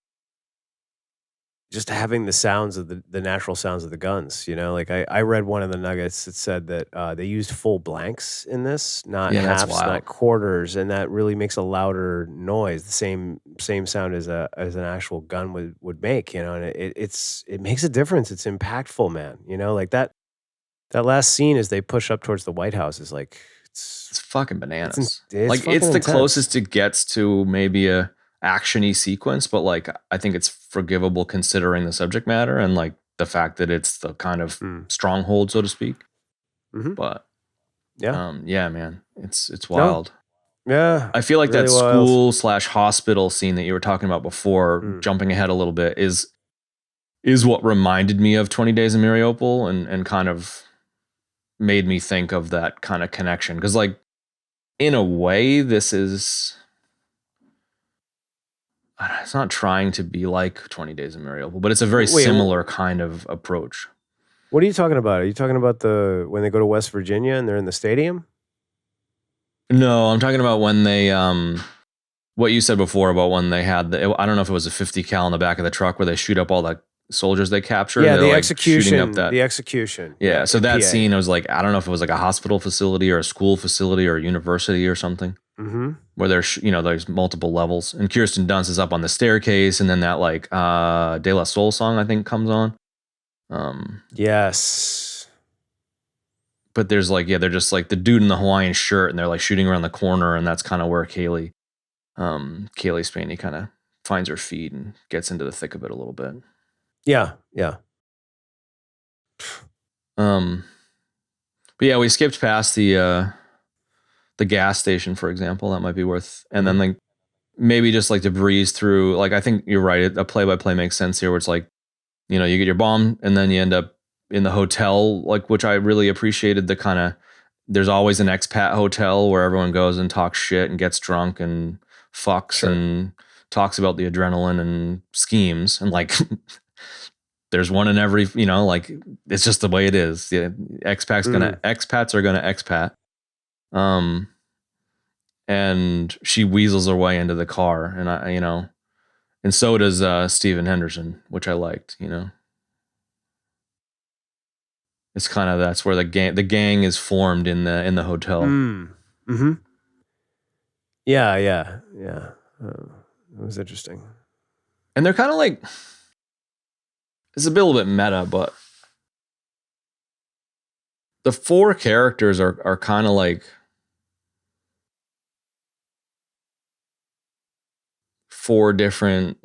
just having the sounds of the natural sounds of the guns, you know? Like, I read one of the nuggets that said that, they used full blanks in this, not Yeah, that's halves, wild. not quarters, and that really makes a louder noise, the same sound as an actual gun would make, you know? And it makes a difference, it's impactful, man, you know? Like, that last scene as they push up towards the White House is like, It's fucking bananas. it's Like fucking it's the intense. closest it gets to maybe a actiony sequence, but like I think it's forgivable considering the subject matter and like the fact that it's the kind of Mm. stronghold, so to speak. Mhm. But Yeah. yeah, man, it's No. wild. Yeah. I feel like that Really wild. school/hospital scene that you were talking about before, Mm. jumping ahead a little bit, is what reminded me of 20 Days in Mariupol and kind of made me think of that kind of connection. Because like in a way, this is it's not trying to be like 20 Days in Mariupol, but it's a very Wait, similar kind of approach. what are you talking about? Are you talking about when they go to West Virginia and they're in the stadium? No, I'm talking about when they what you said before about when they had I don't know if it was a 50 cal in the back of the truck where they shoot up all the soldiers they captured. Yeah, They're like shooting up that. the execution. Yeah, Yeah, so in that PA. scene was like I don't know if it was like a hospital facility or a school facility or a university or something Mhm. where there's there's multiple levels and Kirsten Dunst is up on the staircase and then that like De La Soul song I think comes on. Yes. But there's like they're just like the dude in the Hawaiian shirt and they're like shooting around the corner and that's kind of where Kaylee Spaney kind of finds her feet and gets into the thick of it a little bit. Yeah, yeah. Um, but yeah, we skipped past the gas station, for example. That might be worth, and then Mhm. like maybe just like to breeze through. Like I think you're right. A play by play makes sense here, where it's like you get your bomb and then you end up in the hotel, like which I really appreciated the kind of. There's always an expat hotel where everyone goes and talks shit and gets drunk and fucks Sure. and talks about the adrenaline and schemes and like there's one in every like it's just the way it is. Yeah, Mm. expats are gonna expat. Um, and she weasels her way into the car, and and so does Steven Henderson, which I liked. It's kind of that's where the gang is formed in the hotel, Mm. Mhm. Yeah, yeah, yeah. It was interesting. and they're kind of like it's a little bit meta, but the four characters are kind of like four different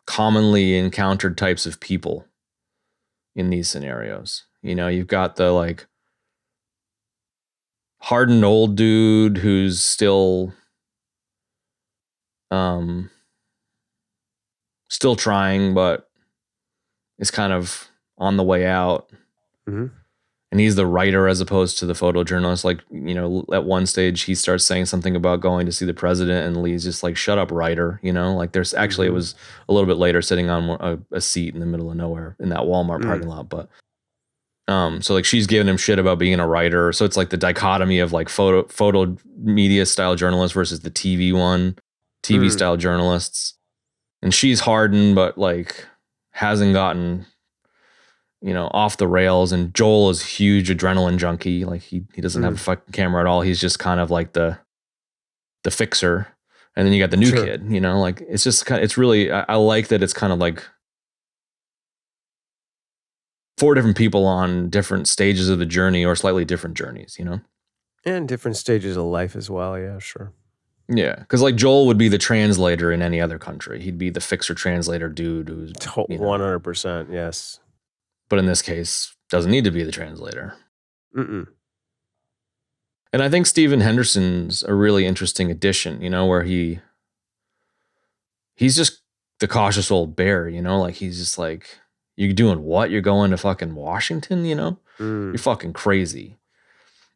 commonly encountered types of people in these scenarios. You've got the like hardened old dude who's um still trying but is kind of on the way out, Mhm. and he's the writer as opposed to the photojournalist. Like at one stage he starts saying something about going to see the president and Lee's just like shut up writer. Like there's actually it Mhm. was a little bit later sitting on a seat in the middle of nowhere in that Walmart Mm. parking lot, but so like she's giving him shit about being a writer. So it's like the dichotomy of like photo media style journalists versus the TV Mm. style journalists. And she's hardened, but like hasn't gotten, off the rails. And Joel is huge adrenaline junkie. Like he doesn't have a Mm. fucking camera at all. He's just kind of like the fixer. And then you got the new Sure. kid, like it's just kind of, it's really, I like that it's kind of like four different people on different stages of the journey or slightly different journeys. And different stages of life as well, yeah, sure. Yeah, because like Joel would be the translator in any other country. He'd be the fixer translator dude who's, 100%, yes. but in this case, doesn't need to be the translator. Mm-mm. And I think Steven Henderson's a really interesting addition, where he's just the cautious old bear, like he's just like, you're doing what? You're going to fucking Washington, You're Mm. fucking crazy.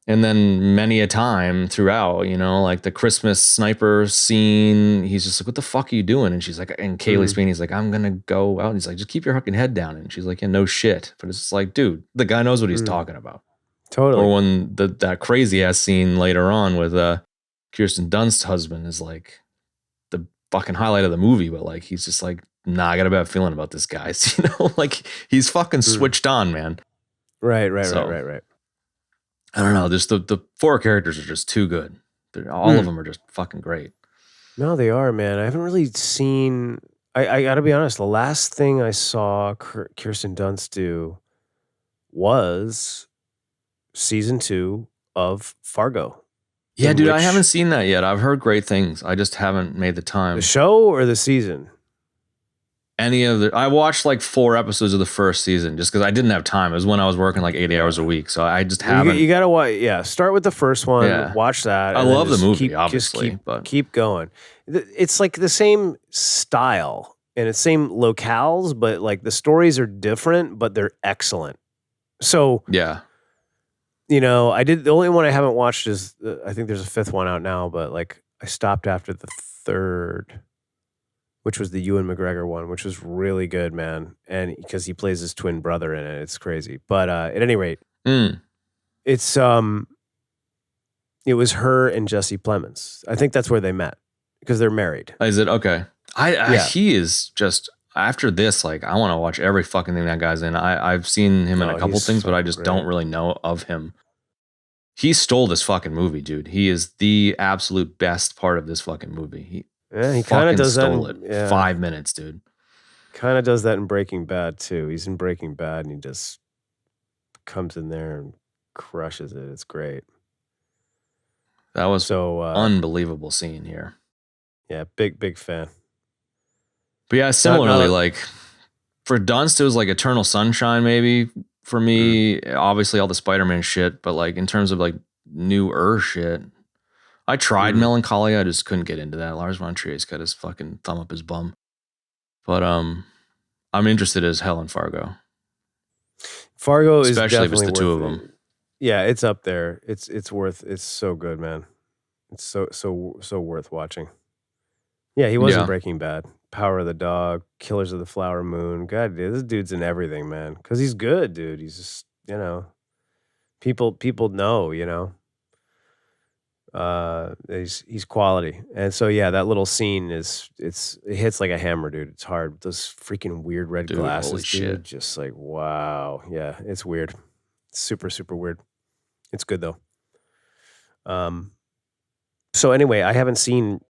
And then many a time throughout, you know, like the Christmas sniper scene, he's just like, what the fuck are you doing? And she's like, and Kaylee Sweeney's like, I'm going to go out. And he's like, just keep your fucking head down. And she's like, yeah, no shit. But it's just like, dude, the guy knows what he's talking about. Totally. Or when that crazy ass scene later on with Kirsten Dunst's husband is like the fucking highlight of the movie. But like, he's just like, nah, I got a bad feeling about this guy. You know, like he's fucking switched on, man. Right. I don't know. Just the 4 characters are just too good. All of them are just fucking great. No, they are, man. I haven't really seen. I got to be honest. The last thing I saw Kirsten Dunst do was season 2 of Fargo. Yeah, dude, I haven't seen that yet. I've heard great things. I just haven't made the time. The show or the season? I watched like 4 episodes of the first season just because I didn't have time. It was when I was working like 80 hours a week. So I just haven't. You got to watch. Yeah. Start with the first one. Yeah. Watch that. I love the movie, obviously. But keep going. It's like the same style and it's same locales, but like the stories are different, but they're excellent. So, yeah. You know, the only one I haven't watched is, I think there's a 5th one out now, but like I stopped after the 3rd. Which was the Ewan McGregor one, which was really good, man. And because he plays his twin brother in it, it's crazy. But at any rate, it's it was her and Jesse Plemons. I think that's where they met because they're married. Is it? Okay. He is just, after this, like, I want to watch every fucking thing that guy's in. I've seen him in a couple things, but I just don't really know of him. He stole this fucking movie, dude. He is the absolute best part of this fucking movie. He kind of does stole that. In 5 minutes, dude. Kind of does that in Breaking Bad too. He's in Breaking Bad and he just comes in there and crushes it. It's great. That was so unbelievable scene here. Yeah, big fan. But yeah, similarly, like for Dunst, it was like Eternal Sunshine, maybe for me. Obviously, all the Spider-Man shit, but like in terms of like newer shit. I tried Melancholia. I just couldn't get into that. Lars von Trier's got his fucking thumb up his bum. But I'm interested as hell in Fargo. Fargo is especially if it's the 2 of them. Yeah, it's up there. It's so good, man. It's so worth watching. Yeah, he was in Breaking Bad, Power of the Dog, Killers of the Flower Moon. God, dude, this dude's in everything, man. Because he's good, dude. He's just, you know, people know, you know. He's quality. And so yeah, that little scene it hits like a hammer, dude. It's hard. Those freaking weird red glasses, dude. Just like, wow. Yeah, it's weird. It's super, super weird. It's good though. So anyway, I haven't seen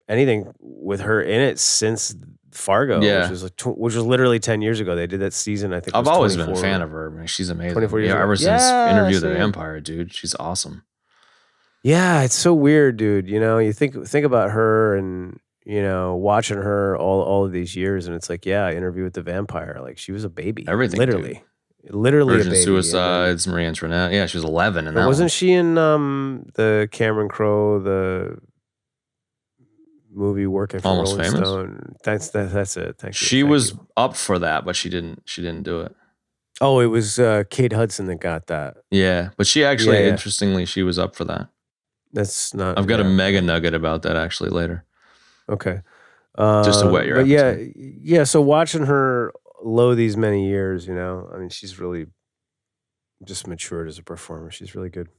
anything with her in it since Fargo, which was literally 10 years ago. They did that season, I think. I've always been a fan of her. I mean, she's amazing. 24 years ago. Ever since Interview with the Vampire, dude. She's awesome. Yeah, it's so weird, dude. You know, you think about her and, you know, watching her all of these years, and it's like, yeah, Interview with the Vampire. Like, she was a baby. Everything, literally Virgin a baby. Suicides, Marie Antoinette. Yeah, she was 11 in that. Wasn't she in the Cameron Crowe, the movie Working for Almost Rolling Famous? Stone? That's it. Thank you. She was up for that, but she didn't do it. Oh, it was Kate Hudson that got that. Yeah, but she actually, interestingly, she was up for that. That's not. I've got a mega nugget about that actually later. Okay. Just to whet your appetite. Yeah. So watching her these many years, you know, I mean, she's really just matured as a performer. She's really good.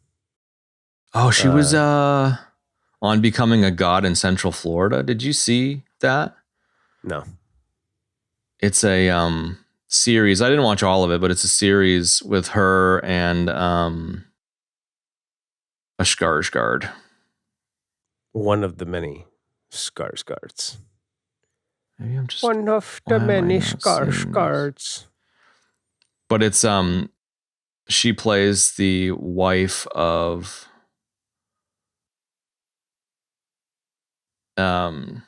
Oh, she was on Becoming a God in Central Florida. Did you see that? No. It's a series. I didn't watch all of it, but it's a series with her and a Skarsgård. One of the many Skarsgårds. Maybe I'm just one of the many Skarsgårds. But it's she plays the wife of a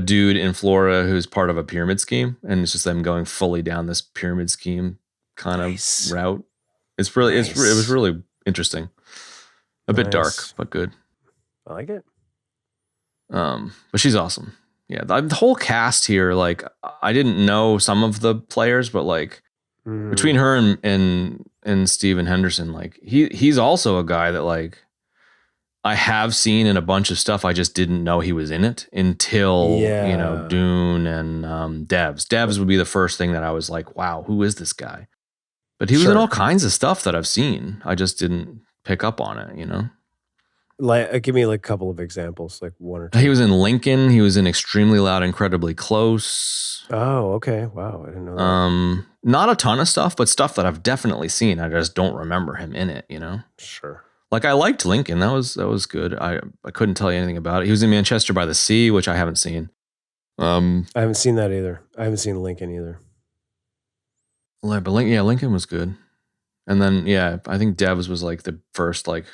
dude in Florida who's part of a pyramid scheme, and it's just them going fully down this pyramid scheme kind of route. It's really it was really interesting. A bit dark, but good. I like it. But she's awesome. Yeah, the whole cast here, like, I didn't know some of the players, but like between her and and Steven Henderson, like he's also a guy that like I have seen in a bunch of stuff. I just didn't know he was in it until, Yeah. Dune and Devs. Devs would be the first thing that I was like, wow, who is this guy? But he was in all Sure. kinds of stuff that I've seen. I just didn't pick up on it. Like, give me like a couple of examples, like one or He two. was in Lincoln. He was in Extremely Loud, Incredibly Close. Oh, okay. Wow, I didn't know that. Not a ton of stuff, but stuff that I've definitely seen. I just don't remember him in it. Sure. Like I liked Lincoln. That was good. I couldn't tell you anything about it. He was in Manchester by the Sea, which I haven't seen. I haven't seen that either. I haven't seen Lincoln either. But Lincoln was good. And then I think Devs was like the first like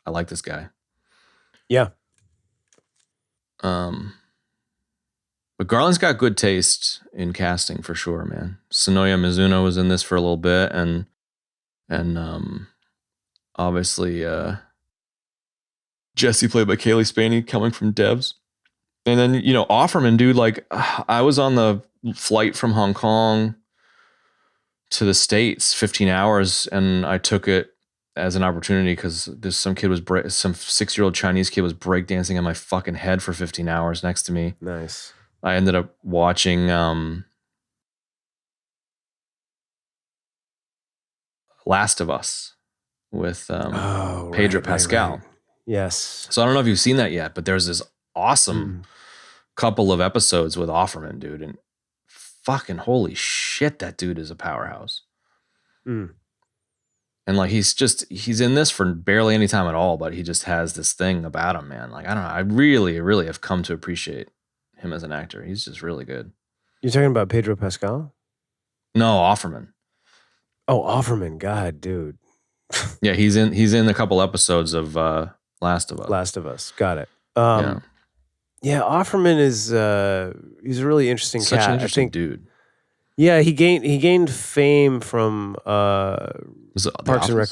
I like this guy. Yeah. But Garland's got good taste in casting for sure, man. Sonoya Mizuno was in this for a little bit, and obviously Jesse played by Kaylee Spaney coming from Devs. And then, Offerman, dude, like I was on the flight from Hong Kong to the States, 15 hours, and I took it as an opportunity because there's some 6-year-old Chinese kid was breakdancing on my fucking head for 15 hours next to me. Nice. I ended up watching Last of Us with Pedro Pascal. Right. Yes. So I don't know if you've seen that yet, but there's this awesome couple of episodes with Offerman, dude, and fucking holy shit, that dude is a powerhouse. And like he's in this for barely any time at all, but he just has this thing about him, man. Like I don't know, I really, really have come to appreciate him as an actor. He's just really good. You're talking about Pedro Pascal? No, Offerman. Oh, Offerman. God, dude. Yeah, he's in a couple episodes of Last of Us. Last of Us. Got it. Yeah, Offerman is he's a really interesting Such cat. an interesting I think, dude. Yeah, he gained fame from Parks and Rec.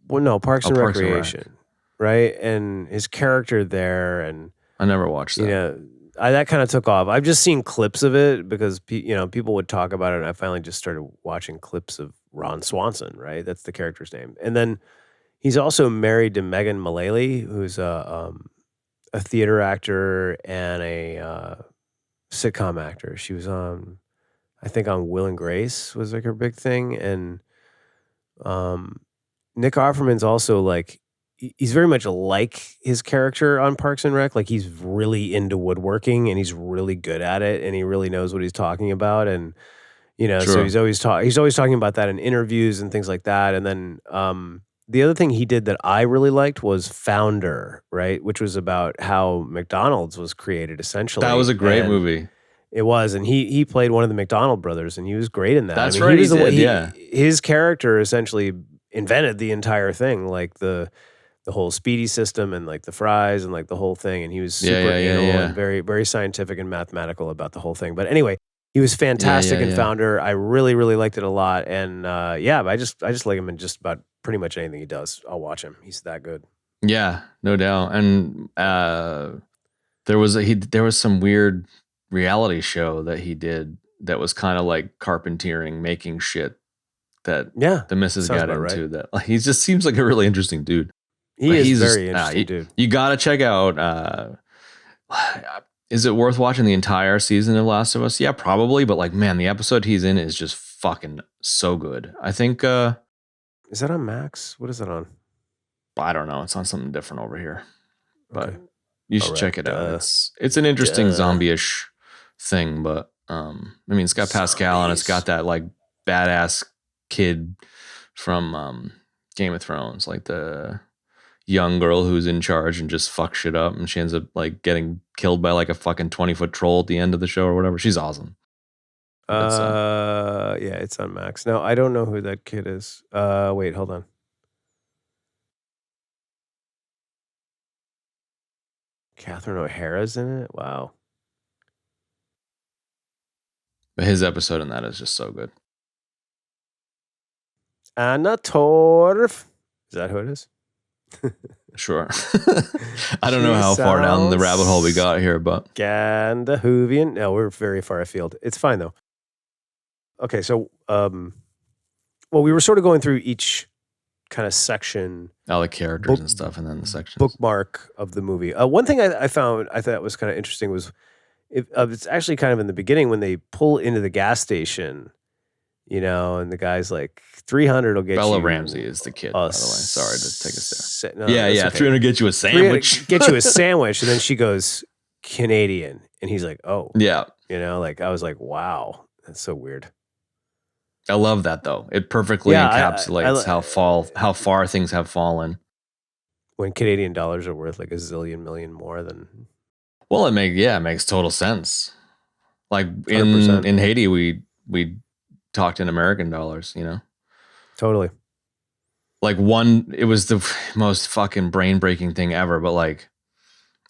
Well, no, Parks and Recreation, right? And his character there, and I never watched that. That kind of took off. I've just seen clips of it because people would talk about it, and I finally just started watching clips of Ron Swanson, right? That's the character's name. And then he's also married to Megan Mullally, who's a theater actor and a sitcom actor. She was I think on Will and Grace was like her big thing. And Nick Offerman's also like, he's very much like his character on Parks and Rec. Like he's really into woodworking and he's really good at it and he really knows what he's talking about. And, so he's always talking about that in interviews and things like that. And then the other thing he did that I really liked was Founder, right? Which was about how McDonald's was created essentially. That was a great movie. It was, and he played one of the McDonald brothers, and he was great in that. That's right. His character essentially invented the entire thing, like the whole Speedy system and like the fries and like the whole thing. And he was super anal and very, very scientific and mathematical about the whole thing. But anyway, he was fantastic in Founder. I really, really liked it a lot. And I just like him in just about pretty much anything he does. I'll watch him. He's that good. Yeah, no doubt. And there was some weird reality show that he did that was kind of like carpentering, making shit that the missus got into. Right. That like, he just seems like a really interesting dude. He's very interesting dude. You got to check out. Is it worth watching the entire season of Last of Us? Yeah, probably. But like, man, the episode he's in is just fucking so good. I think. Is that on Max? What is that on? I don't know. It's on something different over here, but you should check it out. It's an interesting zombie-ish thing, but it's got Pascal and it's got that like badass kid from Game of Thrones, like the young girl who's in charge and just fucks shit up, and she ends up like getting killed by like a fucking 20-foot troll at the end of the show or whatever. She's awesome. It's on Max. No, I don't know who that kid is. Wait, hold on. Catherine O'Hara's in it? Wow. But his episode in that is just so good. Anna Torv. Is that who it is? Sure. I don't know how far down the rabbit hole we got here, but Scandinavian. No, we're very far afield. It's fine though. Okay, so well, we were sort of going through each kind of section, all the characters and stuff, and then the sections. bookmark of the movie. One thing I thought was kind of interesting was it's actually kind of in the beginning when they pull into the gas station, and the guy's like 300 will get Bella you. Ramsey is the kid, by the way. Sorry to take us there. No, yeah, okay. 300 get you a sandwich. Get you a sandwich, and then she goes Canadian, and he's like, oh, yeah. Like I was like, wow, that's so weird. I love that though. It perfectly encapsulates how far things have fallen. When Canadian dollars are worth like a zillion million more than. Well, it makes total sense. Like in Haiti, we talked in American dollars, Totally. Like it was the most fucking brain breaking thing ever. But like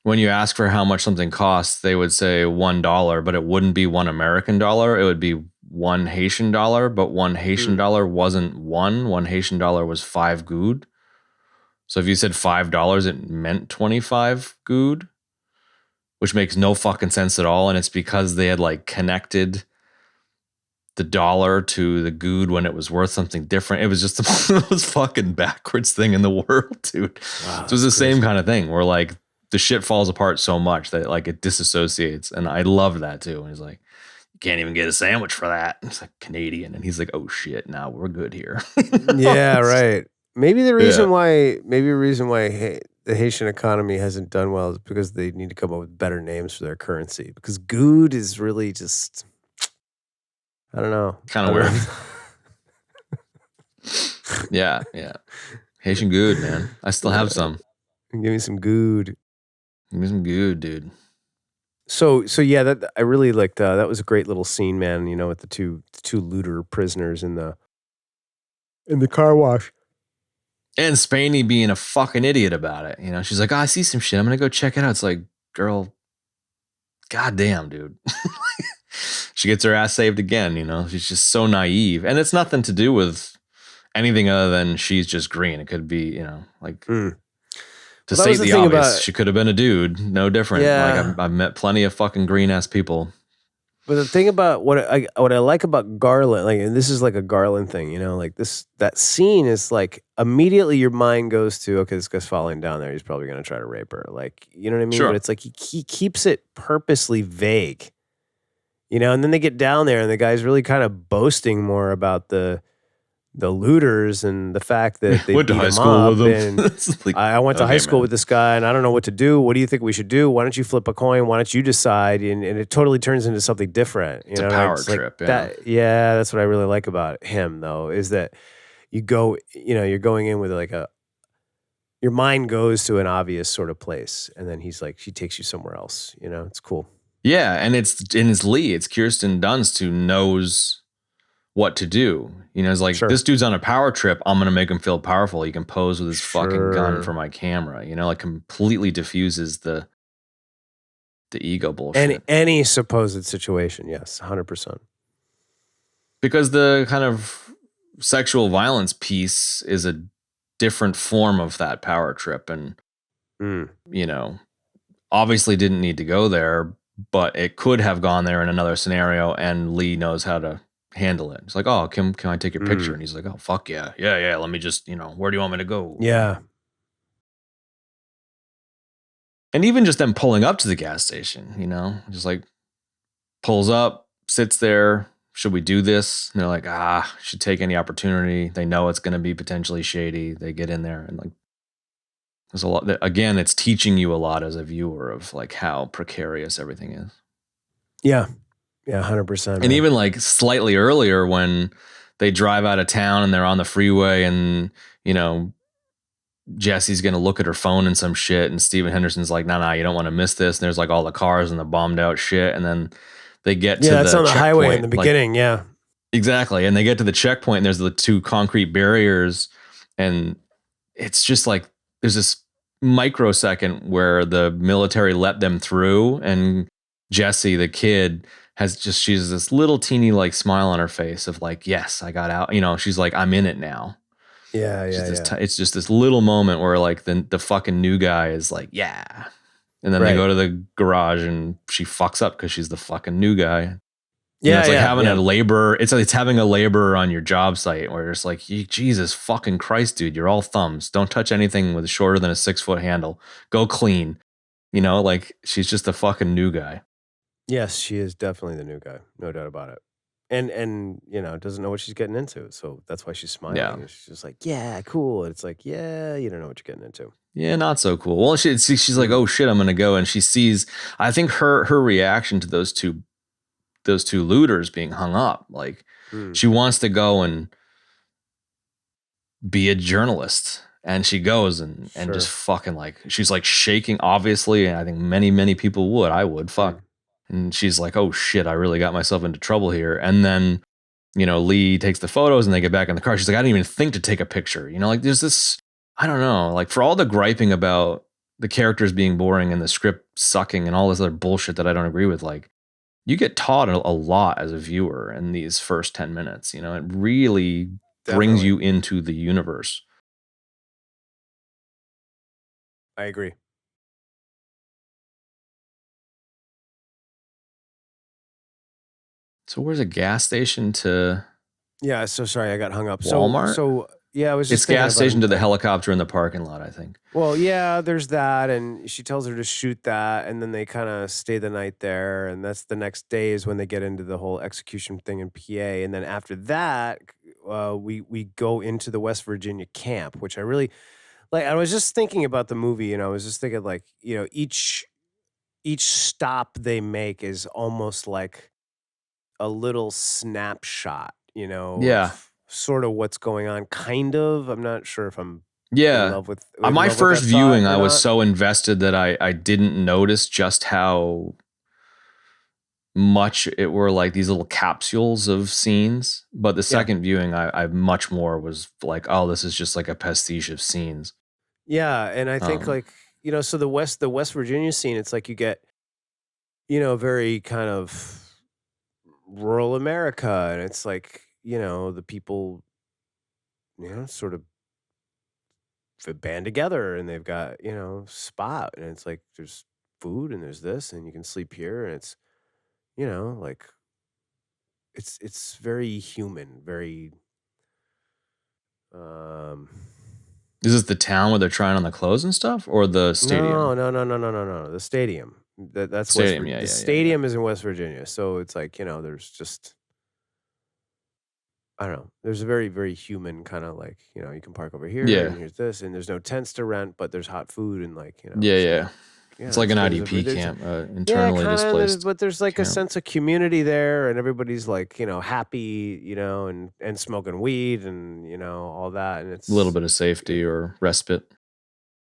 when you ask for how much something costs, they would say $1, but it wouldn't be $1 American dollar. It would be $1 Haitian dollar, but $1 Haitian dollar wasn't $1 Haitian dollar was 5 goud. So if you said $5, it meant 25 goud, which makes no fucking sense at all. And it's because they had like connected the dollar to the goud when it was worth something different. It was just the most fucking backwards thing in the world, dude. Wow, so it was the same kind of thing where like the shit falls apart so much that like it disassociates. And I loved that too. And he's like, you can't even get a sandwich for that. It's like Canadian. And he's like, oh shit, now we're good here. Yeah, right. Maybe the reason why the Haitian economy hasn't done well is because they need to come up with better names for their currency. Because goud is really just, I don't know. Kind of weird. Yeah. Haitian goud, man. I still have some. Give me some goud. Give me some goud, dude. So yeah, that I really liked. That was a great little scene, man. With the two looter prisoners in the car wash, and Spaney being a fucking idiot about it. She's like, I see some shit. I'm gonna go check it out. It's like, girl, goddamn, dude. She gets her ass saved again. She's just so naive, and it's nothing to do with anything other than she's just green. It could be, like. To state the obvious, she could have been a dude, no different. Yeah. Like I've met plenty of fucking green ass people. But the thing about what I like about Garland, like, and this is like a Garland thing, like that scene is like immediately your mind goes to, okay, this guy's falling down there. He's probably going to try to rape her. Like, you know what I mean? Sure. But it's like he keeps it purposely vague, and then they get down there and the guy's really kind of boasting more about the looters and the fact that they went to high school with them. Like, I went to high school with this guy and I don't know what to do. What do you think we should do? Why don't you flip a coin? Why don't you decide? And it totally turns into something different. It's a power trip. That's what I really like about him though, is that you go, you're going in with like your mind goes to an obvious sort of place. And then he's like, she takes you somewhere else. It's cool. Yeah. And it's Lee. It's Kirsten Dunst who knows what to do. It's like, This dude's on a power trip. I'm going to make him feel powerful. He can pose with his fucking gun for my camera, like completely diffuses the ego bullshit. Any supposed situation. Yes. 100%. Because the kind of sexual violence piece is a different form of that power trip. And, obviously didn't need to go there, but it could have gone there in another scenario. And Lee knows how to handle it. It's like, oh, can I take your picture? And he's like, oh, fuck yeah. Yeah. Let me just, where do you want me to go? Yeah. And even just them pulling up to the gas station, just like pulls up, sits there. Should we do this? And they're like, should take any opportunity. They know it's going to be potentially shady. They get in there and like, there's a lot. Again, it's teaching you a lot as a viewer of like how precarious everything is. Yeah. Yeah, 100%. And even like slightly earlier when they drive out of town and they're on the freeway and, Jesse's going to look at her phone and some shit. And Steven Henderson's like, nah, you don't want to miss this. And there's like all the cars and the bombed out shit. And then they get to that's on the highway in the beginning. Yeah, exactly. And they get to the checkpoint and there's the 2 concrete barriers. And it's just like, there's this microsecond where the military let them through and Jesse, the kid, she's this little teeny like smile on her face of like, yes, I got out. She's like, I'm in it now. Yeah. It's just this little moment where like the fucking new guy is like, yeah. And then they go to the garage and she fucks up because she's the fucking new guy. You know, Yeah, it's like yeah, having a yeah. labor. It's having a laborer on your job site where it's like, Jesus fucking Christ, dude, you're all thumbs. Don't touch anything with shorter than a 6-foot handle. Go clean. You know, like she's just a fucking new guy. Yes, she is definitely the new guy, no doubt about it. And you know, doesn't know what she's getting into, so that's why she's Yeah. smiling. And she's just like, "Yeah, cool." And it's like, "Yeah, you don't know what you're getting into." Yeah, not so cool. Well, she's like, Mm, oh shit, I'm gonna go, and she sees. I think her reaction to those two looters being hung up, like mm, she wants to go and be a journalist, and she goes and just sure. fucking like she's like shaking, obviously, and I think many people would. I would Mm. fuck, and she's like, oh shit, I really got myself into trouble here, and then. You know, Lee takes the photos and they get back in the car. She's like, I didn't even think to take a picture. You know, like there's this, I don't know, like for all the griping about the characters being boring and the script sucking and all this other bullshit that I don't agree with, like you get taught a lot as a viewer in these first 10 minutes. You know, it really brings Definitely. you into the universe. I agree. So where's a gas station to Yeah, so sorry I got hung up. So Walmart? so yeah, I was It's just thinking gas about station to the like helicopter in the parking lot, I think. well, yeah, there's that and she tells her to shoot that and then they kind of stay the night there and that's the next day is when they get into the whole execution thing in PA and then after that we go into the West Virginia camp, which I really like. I was just thinking about the movie and I was just thinking like, you know, each stop they make is almost like a little snapshot, you know, Yeah. of sort of what's going on. Kind of. I'm not sure if I'm Yeah. in My love with first that thought viewing, or I was not. so invested that I didn't notice just how much it were like these little capsules of scenes. But the Yeah. second viewing, I much more was like, oh, this is just like a pastiche of scenes. Yeah, and I think Um, like, you know, so the West Virginia scene, it's like you get, you know, very kind of rural America and it's like, you know, the people, you know, sort of band together and they've got, you know, spot and it's like there's food and there's this and you can sleep here and it's, you know, like it's very human, very um is this the town where they're trying on the clothes and stuff, or the no, stadium? no, no, no, no, no, no. The stadium. That's Stadium, yeah, The yeah. stadium is in West Virginia. So it's like, you know, there's just I don't know. There's a very, very human kind of like, you know, you can park over here Yeah, and here's this and there's no tents to rent, but there's hot food and like, you know, so yeah. It's yeah, like it's an there's IDP there's camp, yeah, internally kind of. displaced But there's like a camp. sense of community there, and everybody's like, you know, happy, you know, and smoking weed and you know all that, and A little it's bit of safety or respite.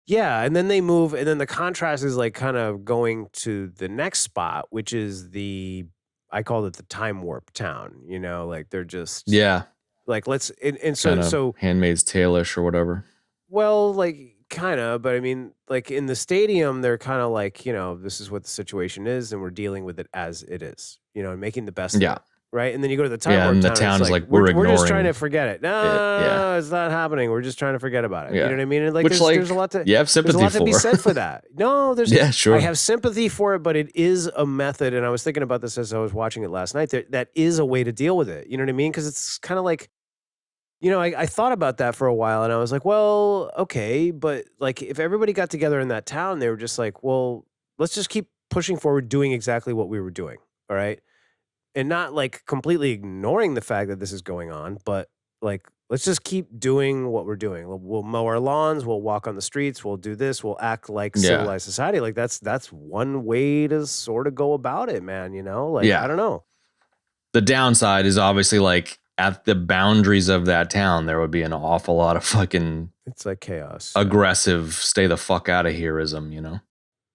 yeah. And then they move, and then the contrast is like kind of going to the next spot, which is the I call it the time warp town. You know, like they're just Yeah, like let's and kind so of so Handmaid's Tale-ish or whatever. well, like kind of, but I mean, like in the stadium, they're kind of like, you know, this is what the situation is, and we're dealing with it as it is, you know, and making the best of Yeah, it, right? And then you go to the time yeah, warp and the town, and it's town is like like, we're we're just trying to ignoring forget it. No, it. Yeah, no, it's not happening. We're just trying to forget about it. You know yeah. what I mean? And like, Which there's a like lot to you have there's a sympathy lot to be for. said for that. No, there's Yeah, I sure. have sympathy for it, but it is a method, and I was thinking about this as I was watching it last night. That is a way to deal with it. You know what I mean? Because it's kind of like you know, I thought about that for a while and I was like, well, okay, but like if everybody got together in that town, they were just like, well, let's just keep pushing forward doing exactly what we were doing. All right. And not like completely ignoring the fact that this is going on, but like let's just keep doing what we're doing. We'll mow our lawns, we'll walk on the streets, we'll do this, we'll act like Yeah, civilized society. Like that's one way to sort of go about it, man, you know? Like I yeah. don't know. The downside is obviously like at the boundaries of that town, there would be an awful lot of fucking It's like chaos. Yeah. aggressive, stay the fuck out of hereism. You know?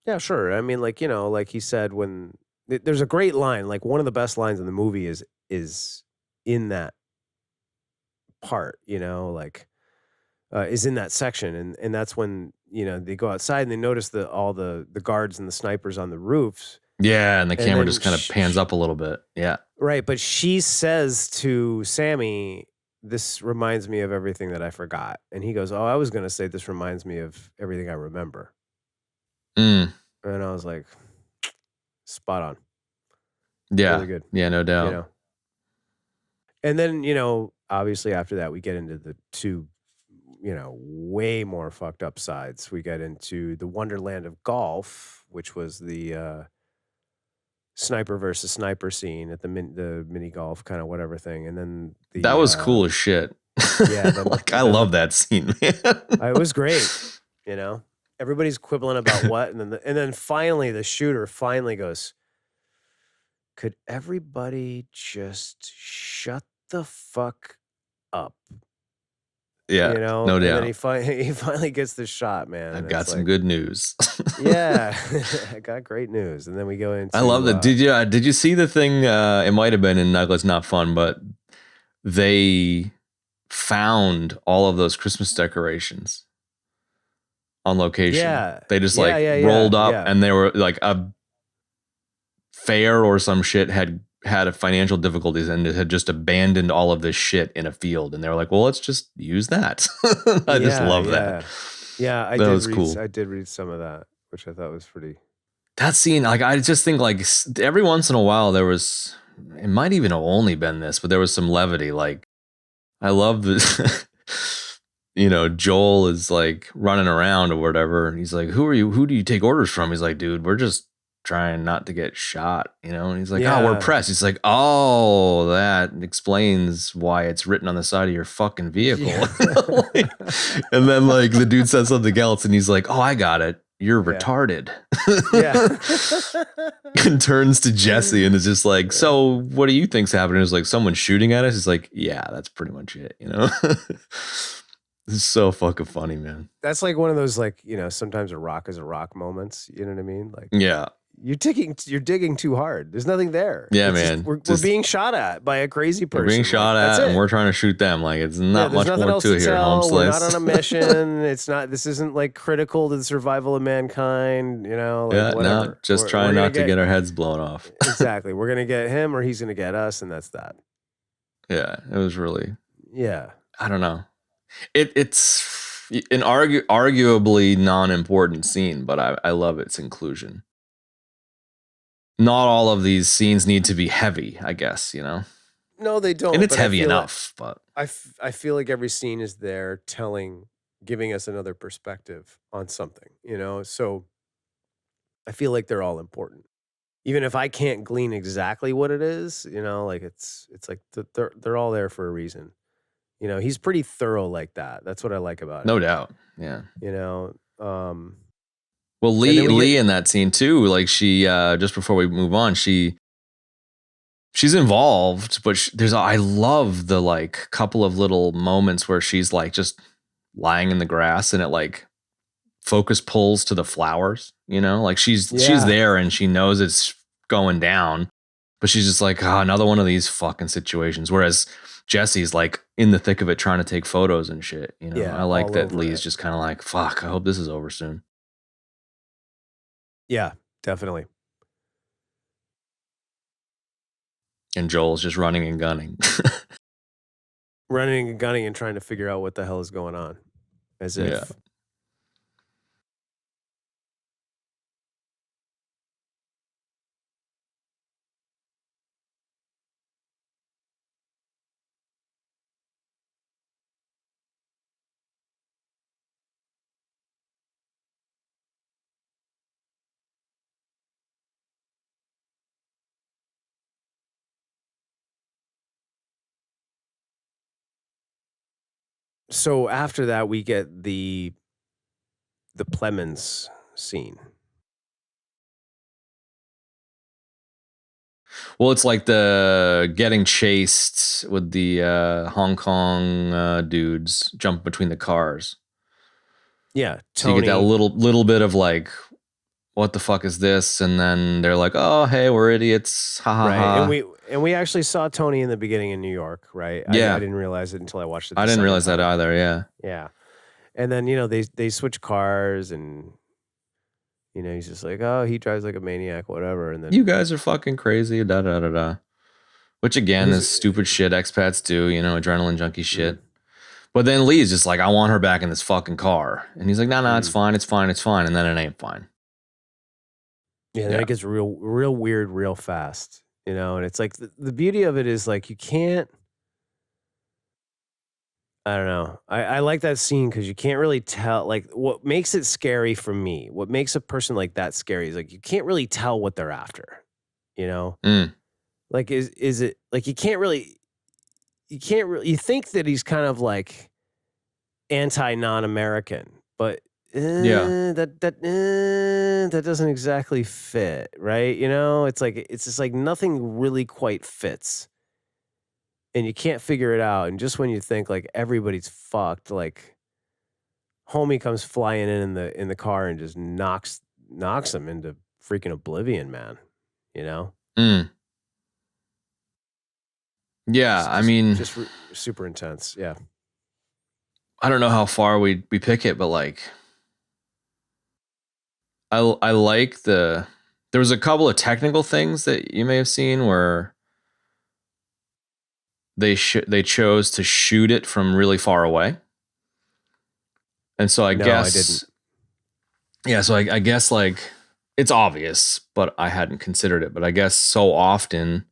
Yeah, sure. I mean, like, you know, like he said when there's a great line, like one of the best lines in the movie is in that part, you know, like is in that section and that's when, you know, they go outside and they notice all the guards and the snipers on the roofs Yeah, and the and camera then just kind of pans up a little bit. Yeah, right, but she says to Sammy, this reminds me of everything that I forgot. And he goes, "Oh, I was going to say this reminds me of everything I remember." mm, And I was like, spot on. Yeah. Really good. Yeah, no doubt. You know. And then, obviously after that we get into the two, way more fucked up sides. We get into the Wonderland of Golf, which was the sniper versus sniper scene at the mini golf kind of whatever thing. And then That was cool as shit. Yeah, then like I love that scene, man. it was great. Everybody's quibbling about what, and then finally the shooter finally goes, "Could everybody just shut the fuck up?" Yeah, no And then doubt. he finally gets the shot, man. I've and got it's some like, good news. yeah, I got great news. And then we go into. I love that. Did you see the thing? It might have been in Nuggets Not Fun, but they found all of those Christmas decorations on location. Yeah, They just yeah, rolled up yeah. and they were like a fair or some shit had a financial difficulties and it had just abandoned all of this shit in a field, and they were like, well, let's just use that. I just love that. Yeah, That was cool. I did read some of that, which I thought was pretty. That scene, like, I just think like every once in a while there was, it might even have only been this, but there was some levity. Like, I love this. Joel is like running around or whatever, and he's like, who are you? Who do you take orders from? He's like, dude, we're just trying not to get shot, and he's like, oh, we're pressed. He's like, oh, that explains why it's written on the side of your fucking vehicle. Yeah. And then like the dude says something else and he's like, oh, I got it. You're retarded. Yeah. And turns to Jesse and is just like, so what do you think's happening? It's like someone shooting at us. He's like, yeah, that's pretty much it. This is so fucking funny, man. That's like one of those, like, sometimes a rock is a rock moments. You know what I mean? Like, yeah. You're digging too hard. There's nothing there. Yeah, it's man. We're being shot at by a crazy person. We're being shot at, and we're trying to shoot them. Like, it's not much more to it here, home We're slice. not on a mission. This isn't like critical to the survival of mankind. Whatever. No, just trying not to get our heads blown off. Exactly. We're gonna get him, or he's gonna get us, and that's that. Yeah, it was really. Yeah. I don't know. It's an arguably non-important scene, but I love its inclusion. Not all of these scenes need to be heavy, I guess, No, they don't. And it's heavy enough, but I feel like every scene is there giving us another perspective on something, So I feel like they're all important. Even if I can't glean exactly what it is, like it's like they're all there for a reason. He's pretty thorough like that. That's what I like about it. No doubt. Yeah. Well, Lee in that scene too, like she just before we move on, she's involved, but I love the like couple of little moments where she's like just lying in the grass and it like focus pulls to the flowers, like she's there and she knows it's going down, but she's just like, another one of these fucking situations. Whereas Jesse's like in the thick of it trying to take photos and shit. I like that Lee's just kind of like, fuck, I hope this is over soon. Yeah, definitely. And Joel's just running and gunning. Running and gunning and trying to figure out what the hell is going on. As if. Yeah. So after that, we get the Plemons scene. Well, it's like the getting chased with the Hong Kong dudes jump between the cars. Yeah, Tony. So you get that little bit of like, what the fuck is this? And then they're like, oh, hey, we're idiots. Ha ha ha. And we actually saw Tony in the beginning in New York, right? Yeah. I didn't realize it until I watched it. I didn't realize that either. Yeah. Yeah. And then, they switch cars and, he's just like, oh, he drives like a maniac, whatever. And then you guys are fucking crazy. Da da da da. Which again is stupid shit expats do, adrenaline junkie shit. But then Lee's just like, I want her back in this fucking car. And he's like, no, it's fine. It's fine. It's fine. And then it ain't fine. Yeah, then it gets real weird real fast. And it's like the beauty of it is like you can't. I don't know. I like that scene because you can't really tell. Like, what makes it scary for me, what makes a person like that scary is like you can't really tell what they're after. You know, Mm, like is it like you think that he's kind of like anti non-American, but yeah. that doesn't exactly fit, right? It's like it's just like nothing really quite fits, and you can't figure it out. And just when you think like everybody's fucked, like homie comes flying in the car and just knocks him into freaking oblivion, man. You know, Mm, yeah. just I just mean, just super intense. Yeah. I don't know how far we pick it, but like, I like there was a couple of technical things that you may have seen where they chose to shoot it from really far away. And so I No, I didn't. guess, yeah, so I guess like it's obvious, but I hadn't considered it. But I guess so often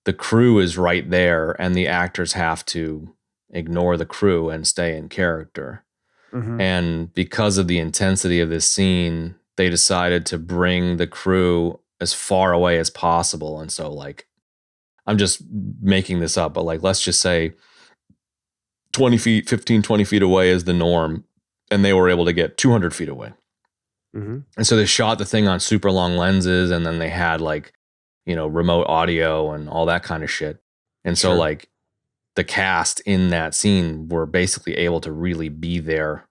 the crew is right there and the actors have to ignore the crew and stay in character. Mm-hmm. And because of the intensity of this scene, they decided to bring the crew as far away as possible. And so, like, I'm just making this up, but like, let's just say 20 feet, 15, 20 feet away is the norm. And they were able to get 200 feet away. Mm-hmm. And so they shot the thing on super long lenses and then they had like, remote audio and all that kind of shit. And so, Sure. like, the cast in that scene were basically able to really be there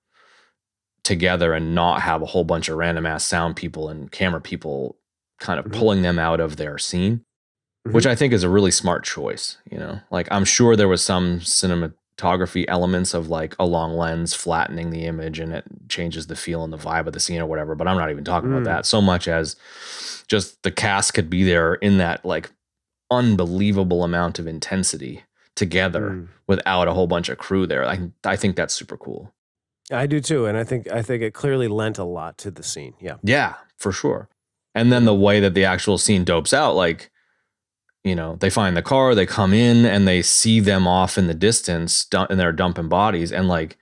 together and not have a whole bunch of random ass sound people and camera people kind of Mm-hmm. pulling them out of their scene, Mm-hmm. which I think is a really smart choice. Like, I'm sure there was some cinematography elements of like a long lens flattening the image and it changes the feel and the vibe of the scene or whatever, but I'm not even talking about that so much as just the cast could be there in that like unbelievable amount of intensity together Mm. without a whole bunch of crew there. I think that's super cool. I do too, and I think it clearly lent a lot to the scene. Yeah. Yeah, for sure. And then Mm-hmm. the way that the actual scene dopes out, like, they find the car, they come in and they see them off in the distance and they're dumping bodies. And like,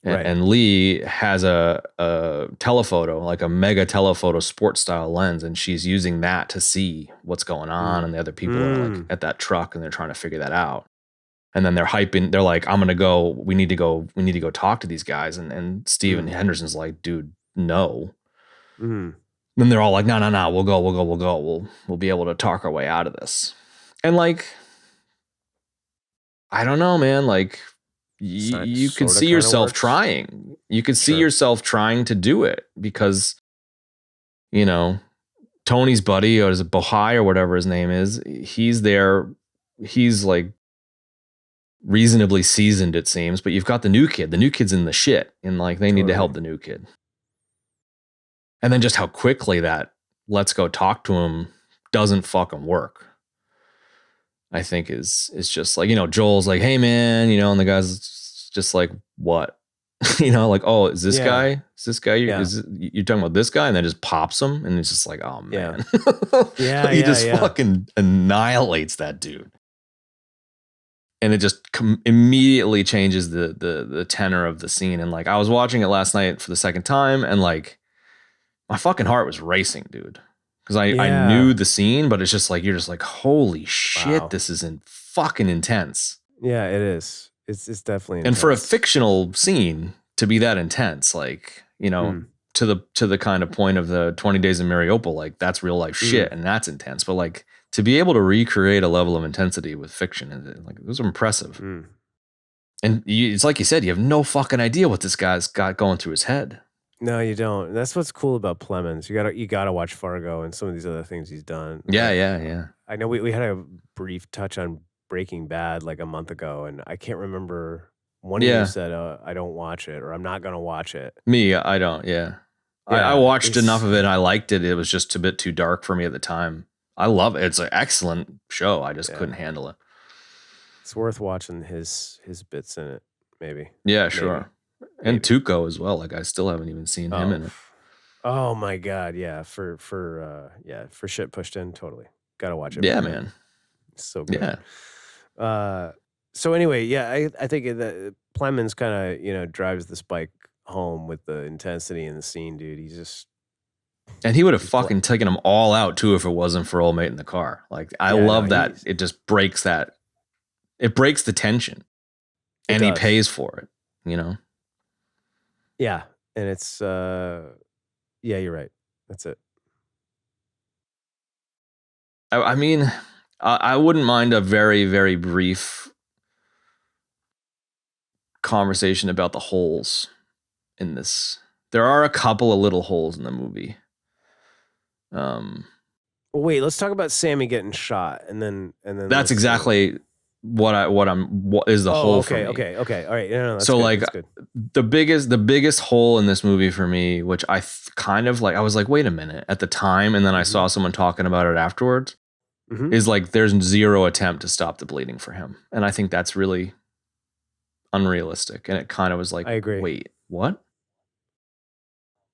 Right. and Lee has a telephoto, like a mega telephoto sports style lens. And she's using that to see what's going on. Mm. And the other people are like Mm. at that truck and they're trying to figure that out. And then they're like, we need to go talk to these guys. And Steven Mm. Henderson's like, dude, no. Mm. Then they're all like, no, we'll go. We'll be able to talk our way out of this. And like, I don't know, man. Like, you could Sort of see kind of yourself works. trying. You could see Sure. yourself trying to do it because, you know, Tony's buddy, or is it Bohai or whatever his name is, he's there. He's like reasonably seasoned, it seems, but you've got the new kid. The new kid's in the shit, and like they need to help Totally. the new kid. And then just how quickly that let's go talk to him doesn't fucking work. I think is just like, Joel's like, hey man, and the guy's just like, what? Like, oh, is this Yeah. guy? Is this guy? Yeah. You're talking about this guy? And then just pops him. And it's just like, oh Yeah. man. Yeah. He Yeah. just Yeah. fucking annihilates that dude. And it just immediately changes the tenor of the scene. And like, I was watching it last night for the second time and like, my fucking heart was racing, dude. Because I knew Yeah. the scene, but it's just like, you're just like, holy shit, Wow. this is fucking intense. Yeah. It is. It's definitely And for a intense. fictional scene to be that intense, like, Mm. to the kind of point of the 20 Days in Mariupol, like that's real life shit Mm. and that's intense. But like to be able to recreate a level of intensity with fiction, like those are impressive. Mm. And it's like you said, you have no fucking idea what this guy's got going through his head. No, you don't. That's what's cool about Plemons. You gotta watch Fargo and some of these other things he's done. Yeah, Like yeah. I know we had a brief touch on Breaking Bad like a month ago, and I can't remember. One of you Yeah. said, "I don't watch it," or "I'm not gonna watch it." Me, I don't, yeah. I Yeah, watched enough of it and I liked it. It was just a bit too dark for me at the time. I love it. It's an excellent show. I just couldn't yeah, handle it. it's worth watching his bits in it. Maybe, Yeah, maybe, sure. And maybe. Tuco as well. Like I still haven't even seen him Oh, in it. oh my God, yeah. For shit pushed in, totally. Gotta watch it. Yeah, man. It's so good. Yeah. So anyway, yeah, I think that Plemons kind of drives the spike home with the intensity in the scene, dude. He's just And he would have fucking taken them all out too if it wasn't for old mate in the car. Like I love that it just breaks that. It breaks the tension, and he pays for it. Yeah, and it's yeah, you're right. That's it. I mean, I wouldn't mind a very, very brief conversation about the holes in this. There are a couple of little holes in the movie. Well, wait, let's talk about Sammy getting shot, and then that's exactly what is the hole for me. Okay. All right. No, that's so good. like That's good. the biggest hole in this movie for me, which I kind of like, I was like, wait a minute at the time, and then I saw someone talking about it afterwards. Is like there's zero attempt to stop the bleeding for him, and I think that's really unrealistic. And it kind of was like, I agree. Wait, what?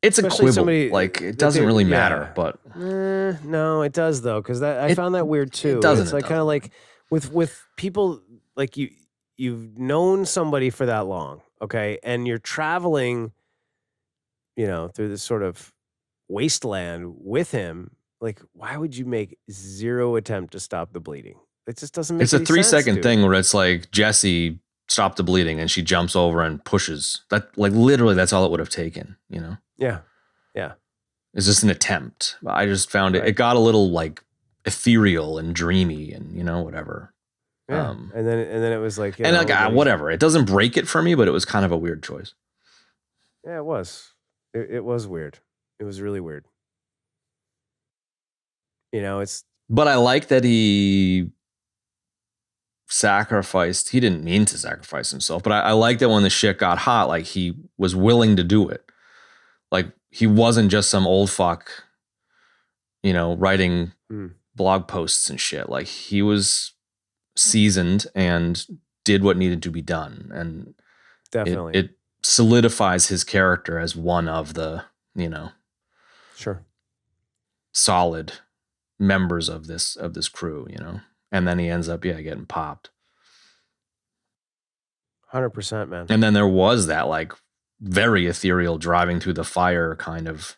It's especially a quibble. Like it doesn't really matter, but no, it does though, because I found that weird too. It doesn't. It's like kind of like with people like you've known somebody for that long, okay, and you're traveling, through this sort of wasteland with him. Like, why would you make zero attempt to stop the bleeding? It just doesn't make. It's a 3-second thing where it's like Jesse stop the bleeding, and she jumps over and pushes. That like literally, that's all it would have taken. Yeah. It's just an attempt. I just found it got a little like ethereal and dreamy and whatever. Yeah. And then it was like, whatever. It doesn't break it for me, but it was kind of a weird choice. Yeah, it was. It was weird. It was really weird. But I like that he sacrificed. He didn't mean to sacrifice himself, but I like that when the shit got hot, like he was willing to do it. Like he wasn't just some old fuck, writing blog posts and shit. Like he was seasoned and did what needed to be done. And definitely it solidifies his character as one of the, sure, solid members of this crew, and then he ends up, getting popped. 100%, man. And then there was that like very ethereal driving through the fire kind of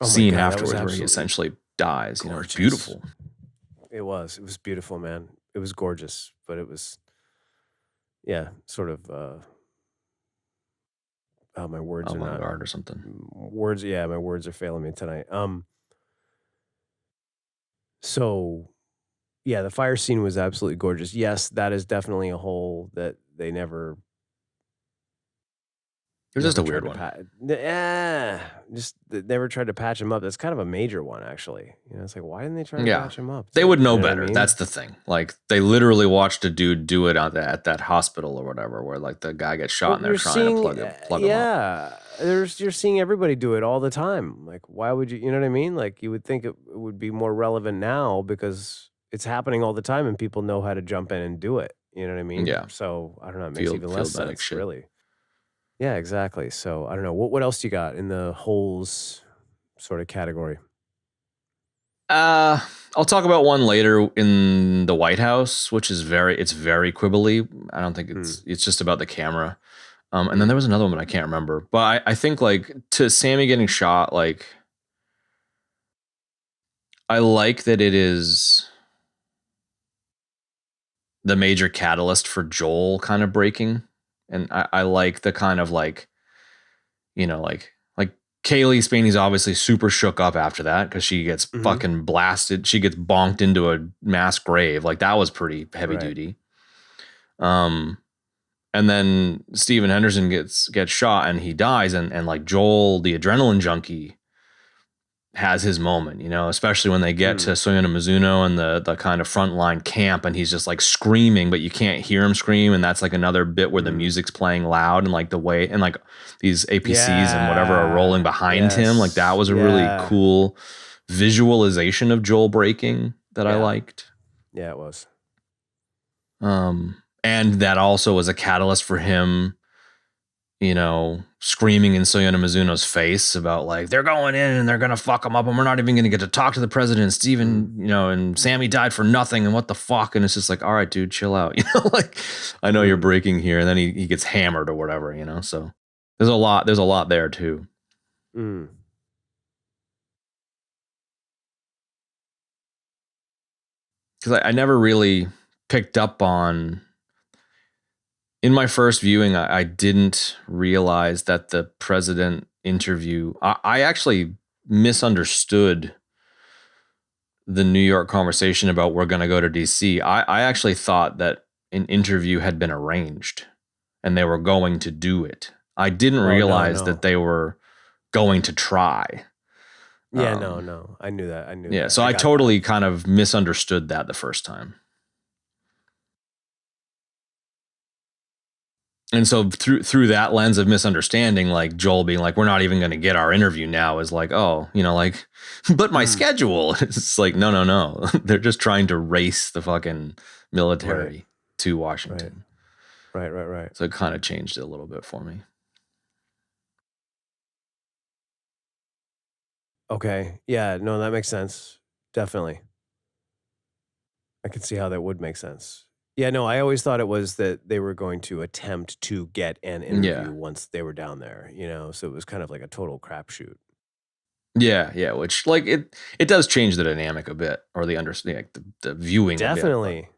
scene afterwards where he essentially dies. It's beautiful. It was beautiful, man. It was gorgeous, but it was, sort of, my words are not or something. My words are failing me tonight. So, yeah, the fire scene was absolutely gorgeous. Yes, that is definitely a hole that they never. It was just a weird one. Just never tried to patch him up. That's kind of a major one, actually. It's like, why didn't they try to patch him up? They would know better. I mean? That's the thing. Like they literally watched a dude do it at that hospital or whatever, where like the guy gets shot and they're trying to plug him up. Yeah, you're seeing everybody do it all the time. Like, why would you? You know what I mean? Like, you would think it would be more relevant now because it's happening all the time and people know how to jump in and do it. You know what I mean? Yeah. So I don't know. It makes even less sense, shit. Really. Yeah, exactly. So I don't know. What else you got in the holes sort of category? I'll talk about one later in the White House, which is very quibbly. I don't think it's just about the camera. And then there was another one, but I can't remember. But I think like to Sammy getting shot, like I like that it is the major catalyst for Joel kind of breaking. And I like the kind of like, like Kaylee Spaney's obviously super shook up after that because she gets fucking blasted. She gets bonked into a mass grave. Like that was pretty heavy duty. And then Steven Henderson gets shot and he dies. And like Joel, the adrenaline junkie, has his moment, especially when they get to Soyuna Mizuno and the kind of frontline camp and he's just like screaming, but you can't hear him scream. And that's like another bit where the music's playing loud and like the way and like these APCs and whatever are rolling behind him. Like that was a really cool visualization of Joel breaking that I liked. Yeah, it was. And that also was a catalyst for him, screaming in Soyuna Mizuno's face about like, they're going in and they're going to fuck them up and we're not even going to get to talk to the president. Steven, and Sammy died for nothing and what the fuck? And it's just like, all right, dude, chill out. Like, I know you're breaking here. And then he gets hammered or whatever, so there's a lot there too. Mm. Because I never really picked up on, in my first viewing, I didn't realize that the president interview, I actually misunderstood the New York conversation about we're going to go to DC. I actually thought that an interview had been arranged and they were going to do it. I didn't realize that they were going to try. Yeah, no. I knew that. Yeah, so I totally kind of misunderstood that the first time. And so through that lens of misunderstanding, like Joel being like, we're not even going to get our interview now, is like, oh, like, but my schedule. It's like, no. They're just trying to race the fucking military to Washington. Right. So it kind of changed it a little bit for me. Okay. Yeah, no, that makes sense. Definitely. I can see how that would make sense. Yeah, no, I always thought it was that they were going to attempt to get an interview once they were down there, so it was kind of like a total crapshoot. Yeah, which like it does change the dynamic a bit, or the understanding, the viewing. Definitely. A bit,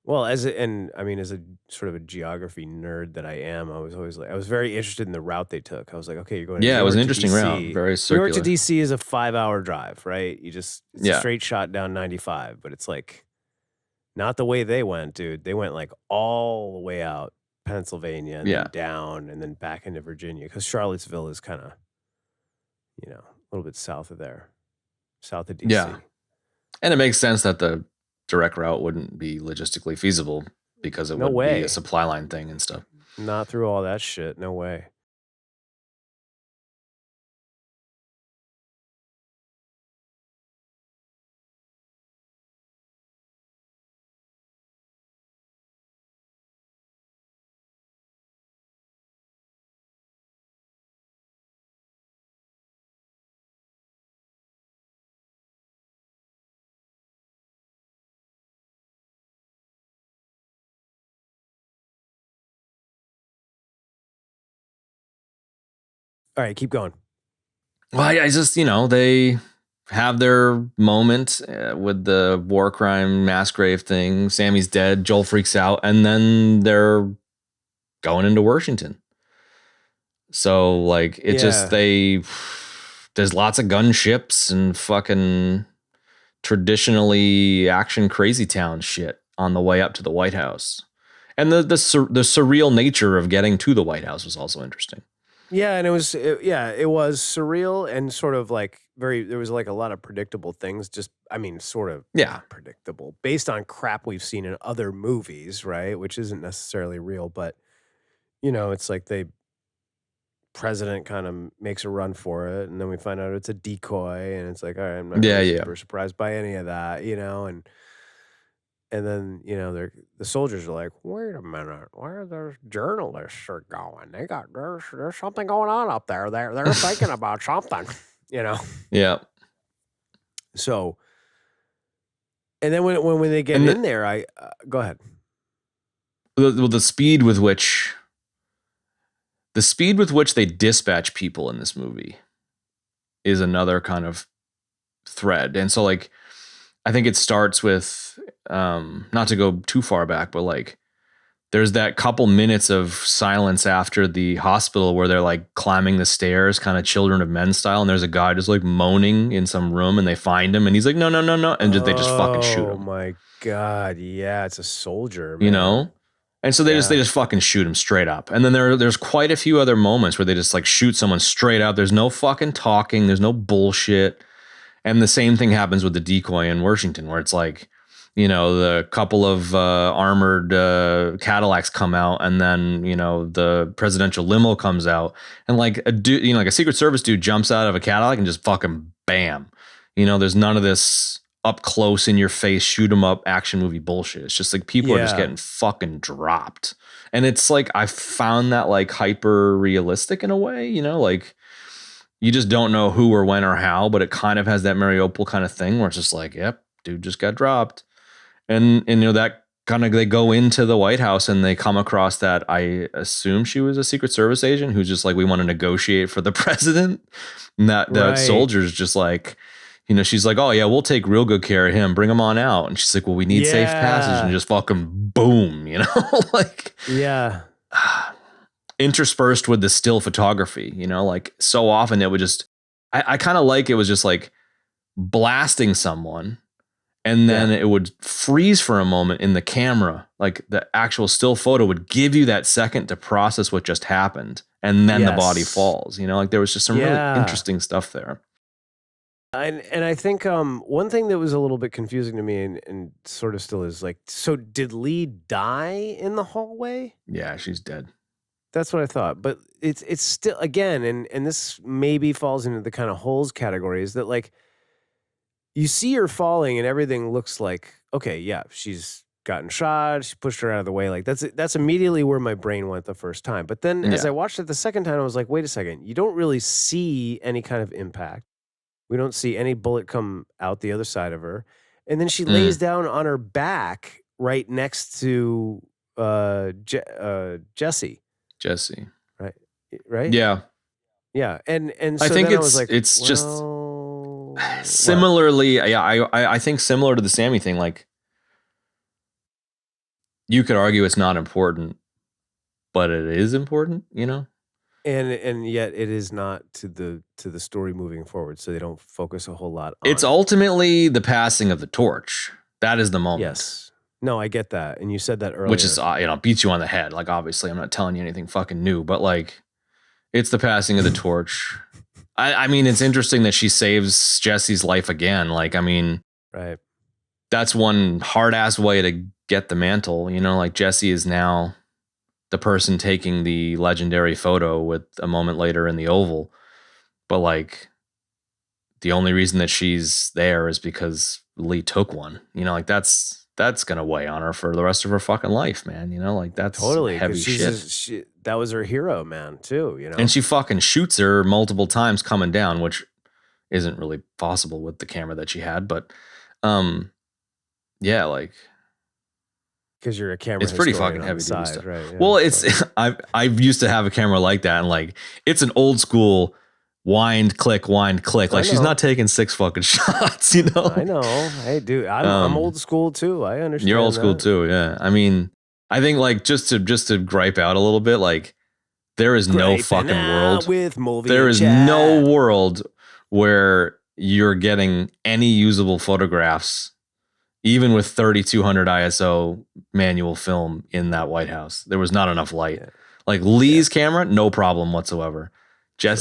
well, as a sort of a geography nerd that I am, I was always like, I was very interested in the route they took. I was like, okay, you're going. Yeah, it was an interesting route, very circular. New York to DC is a 5-hour drive, right? It's a straight shot down 95, but it's like not the way they went, dude. They went like all the way out Pennsylvania and then down and then back into Virginia, because Charlottesville is kind of, a little bit south of there, south of DC. Yeah, and it makes sense that the direct route wouldn't be logistically feasible because it would be a supply line thing and stuff. Not through all that shit. No way. All right, keep going. Well, I just, they have their moment with the war crime mass grave thing. Sammy's dead. Joel freaks out. And then they're going into Washington. So, like, there's lots of gunships and fucking traditionally action crazy town shit on the way up to the White House. And the surreal nature of getting to the White House was also interesting. Yeah, and it was surreal and sort of like there was like a lot of predictable things, sort of predictable based on crap we've seen in other movies, right? Which isn't necessarily real, but it's like president kind of makes a run for it, and then we find out it's a decoy, and it's like, all right, I'm not really super surprised by any of that, and then, the soldiers are like, wait a minute, where are those journalists are going? There's something going on up there. They're thinking about something, Yeah. So, and then when they get in there, go ahead. The speed with which they dispatch people in this movie is another kind of thread. And so, like, I think it starts with, not to go too far back, but like there's that couple minutes of silence after the hospital where they're like climbing the stairs, kind of Children of Men style. And there's a guy just like moaning in some room and they find him and he's like, no. And they just fucking shoot him. Oh my God. Yeah. It's a soldier, man. And so they just fucking shoot him straight up. And then there's quite a few other moments where they just like shoot someone straight up. There's no fucking talking. There's no bullshit. And the same thing happens with the decoy in Washington, where it's like, the couple of armored Cadillacs come out, and then, the presidential limo comes out, and like a dude, like a Secret Service dude jumps out of a Cadillac and just fucking bam. There's none of this up close in your face, shoot 'em up action movie bullshit. It's just like people are just Yeah. getting fucking dropped. And it's like I found that like hyper realistic in a way, you know, like you just don't know who or when or how, but it kind of has that Mariupol kind of thing where it's just like, yep, dude just got dropped. And you know, that kind of they go into the White House and they come across that I assume she was a Secret Service agent who's just like, we want to negotiate for the president. And that Right. soldier's just like, you know, she's like, oh yeah, we'll take real good care of him. Bring him on out. And she's like, well, we need safe passage, and Yeah. just fucking boom, you know, like Yeah. interspersed with the still photography, you know, like so often it would just, I kind of like it was just like blasting someone and then Yeah. it would freeze for a moment in the camera. Like the actual still photo would give you that second to process what just happened. And then the body Yes. falls, you know, like there was just some really Yeah. interesting stuff there. And I think one thing that was a little bit confusing to me and sort of still is like, so did Lee die in the hallway? Yeah, she's dead. That's what I thought. But it's still, again, and this maybe falls into the kind of holes category, is that like you see her falling and everything looks like, okay, yeah, she's gotten shot, she pushed her out of the way. Like that's immediately where my brain went the first time. But then as I Yeah. watched it the second time, I was like, wait a second, you don't really see any kind of impact. We don't see any bullet come out the other side of her. And then she lays Mm. down on her back right next to Jesse, Jesse. right? Right? Yeah. Yeah. And I so think then I was like, it's just well, what? similarly. Yeah. I think similar to the Sammy thing, like you could argue it's not important, but it is important, you know? And yet it is not to the story moving forward, so they don't focus a whole lot It's on it. ultimately the passing of the torch. That is the moment, Yes. No, I get that. And you said that which is, earlier. you know, beats you on the head. Like, obviously, I'm not telling you anything fucking new, but like, it's the passing of the torch. I mean, it's interesting that she saves Jesse's life again. Like, I mean, Right. that's one hard ass way to get the mantle. You know, like Jesse is now the person taking the legendary photo with a moment later in the Oval. But like, the only reason that she's there is because Lee took one. You know, like that's gonna weigh on her for the rest of her fucking life, man. You know, like that's some Totally, heavy because shit. that was her hero, man, too, you And know? she fucking shoots her multiple times coming down, which isn't really possible with the camera that she had. But yeah, like Because you're a camera it's pretty historian fucking on the heavy duty side, stuff. right? Yeah, Well, it's totally. I used to have a camera like that, and like it's an old school wind click. I Like she's know. not taking 6 fucking shots, you I know. know. Hey, dude, I'm Um, old school too. I you're old understand school that. too, yeah. I mean, I think like just to gripe out a little bit, like there is no Griping fucking out world. with movie There and is no chat. world where you're getting any usable photographs, even with 3200 ISO manual film in that White House. There was not enough light. Yeah, Like yeah, Lee's camera, no problem whatsoever. sure.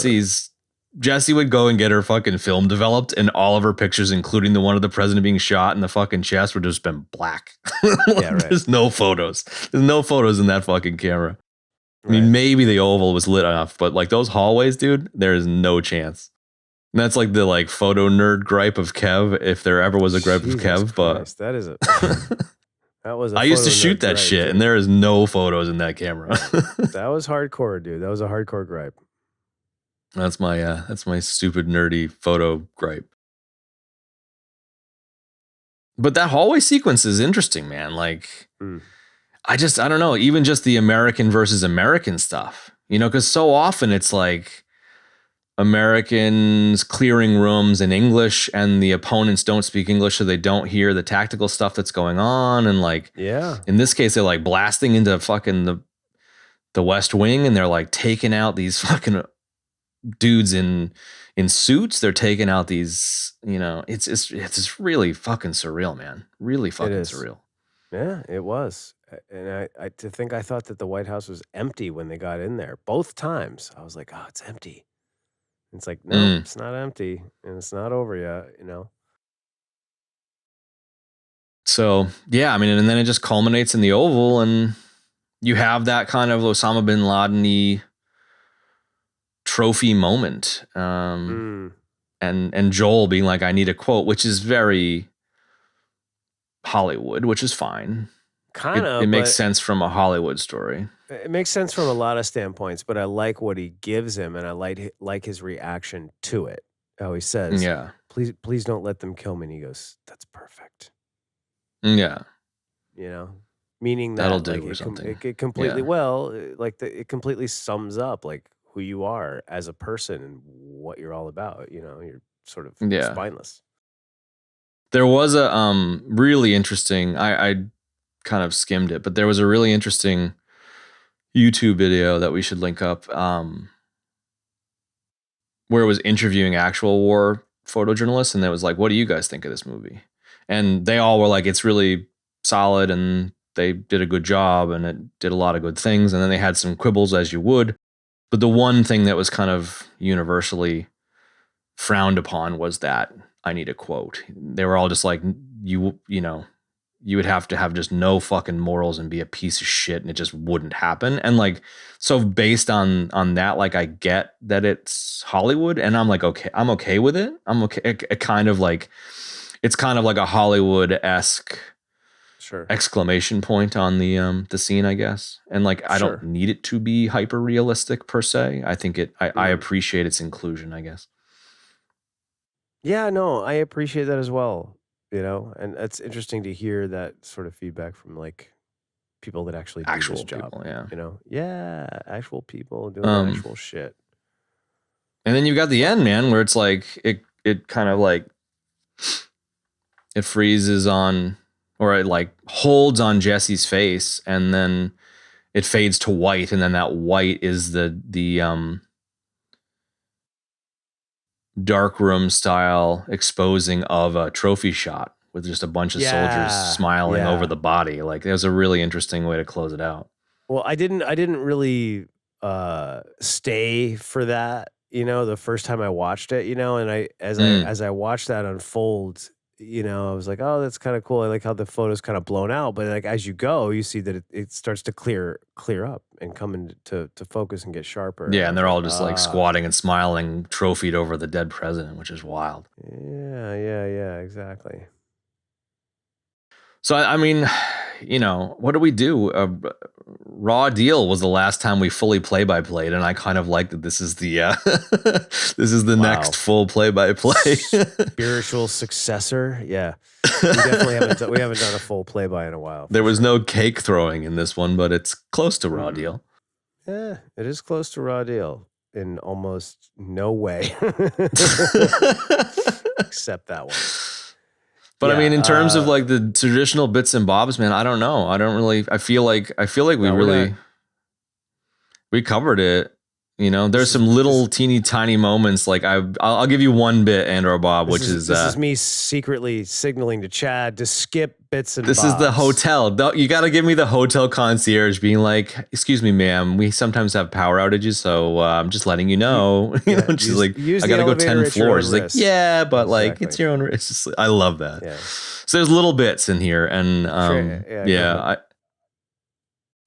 Jesse would go and get her fucking film developed, and all of her pictures, including the one of the president being shot in the fucking chest, would just been black. Yeah, right, There's no photos. There's no photos in that fucking camera. I right. mean, maybe the oval was lit enough, but like those hallways, dude, there is no chance. And that's like the like photo nerd gripe of Kev, if there ever was a gripe of Jesus Kev. But Christ, that is a that was a I used to photo shoot nerd that gripe, shit, and dude. there is no photos in that camera. Yeah, that was hardcore, dude. That was a hardcore gripe. That's my stupid nerdy photo gripe. But that hallway sequence is interesting, man. Like Mm. I don't know, even just the American versus American stuff, you know, because so often it's like Americans clearing rooms in English and the opponents don't speak English, so they don't hear the tactical stuff that's going on. And like Yeah, in this case, they're like blasting into fucking the West Wing, and they're like taking out these fucking dudes in suits. They're taking out these, you know, it's really fucking surreal, man. Really it fucking is. surreal. Yeah, it was. And I thought that the White House was empty when they got in there. Both times. I was like, "Oh, it's empty." It's like, "Nope, Mm. it's not empty and it's not over yet," you know. So yeah, I mean, and then it just culminates in the Oval, and you have that kind of Osama bin Laden-y trophy moment. Mm. And Joel being like, I need a quote, which is very Hollywood, which is fine. Kind It of, makes but sense from a Hollywood story. it makes sense from a lot of standpoints, but I like what he gives him, and I like his reaction to it. How he says, Yeah. please don't let them kill me. And he goes, that's perfect. Yeah. You know, meaning That'll that do like or something. it completely, Yeah. well, it completely sums up like who you are as a person and what you're all about. You know, you're sort of Yeah. spineless. There was a really interesting, I kind of skimmed it, but there was a really interesting YouTube video that we should link up where it was interviewing actual war photojournalists, and it was like, what do you guys think of this movie? And they all were like, it's really solid and they did a good job and it did a lot of good things. And then they had some quibbles, as you would. But the one thing that was kind of universally frowned upon was that I need a quote. They were all just like, you know, you would have to have just no fucking morals and be a piece of shit, and it just wouldn't happen. And like, so based on that, like, I get that it's Hollywood, and I'm like, okay, I'm okay with it. I'm okay. It kind of like, it's kind of like a Hollywood-esque Sure. exclamation point on the scene, I guess. And like, I don't need it to be hyper realistic per se. I think I appreciate its inclusion, I guess. Yeah, no, I appreciate that as well. You know, and it's interesting to hear that sort of feedback from like people that actually do Actual this job. people, yeah. You know, yeah, actual people doing actual shit. And then you've got the end, man, where it's like it kind of like it freezes on, or it like holds on Jesse's face, and then it fades to white, and then that white is the dark room style exposing of a trophy shot with just a bunch of soldiers smiling over the body. Like, it was a really interesting way to close it out. Well, I didn't really stay for that, you know, the first time I watched it, you know, and as I watched that unfold, you know, I was like, oh, that's kind of cool. I like how the photo's kind of blown out, but like as you go, you see that it starts to clear up and come into focus and get sharper. Yeah, and they're all just like squatting and smiling, trophied over the dead president, which is wild. Yeah, exactly. So, I mean, you know, what do we do? Raw Deal was the last time we fully play-by-played, and I kind of like that this is the this is the next full play-by-play. Spiritual successor. Yeah. We haven't done a full play-by in a while. There was no cake throwing in this one, but it's close to Raw Deal. Yeah, it is close to Raw Deal in almost no way. Except that one. But I mean, in terms of like the traditional bits and bobs, man, I don't know. I feel like we covered it. You know, there's some little teeny tiny moments. Like I'll give you one bit, Andrew or Bob, which is this is me secretly signaling to Chad to skip bits and bobs. This is the hotel. You got to give me the hotel concierge being like, "Excuse me, ma'am, we sometimes have power outages, so I'm just letting you know." She's like, "I got to go 10 floors." She's like, "Yeah, but like it's your own risk." It's just, I love that. Yeah. So there's little bits in here, and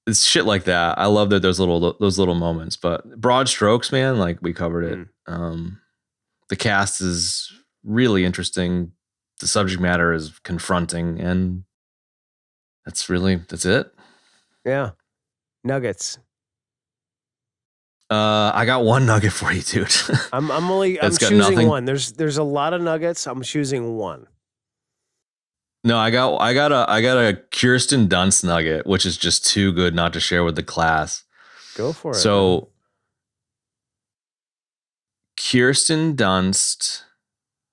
it's shit like that. I love that there's those little moments, but broad strokes, man, like we covered it. The cast is really interesting. The subject matter is confronting, and that's it. Yeah. Nuggets. I got one nugget for you, dude. I'm choosing one. There's a lot of nuggets. I'm choosing one. No, I got a Kirsten Dunst nugget, which is just too good not to share with the class. Go for it. So, man. Kirsten Dunst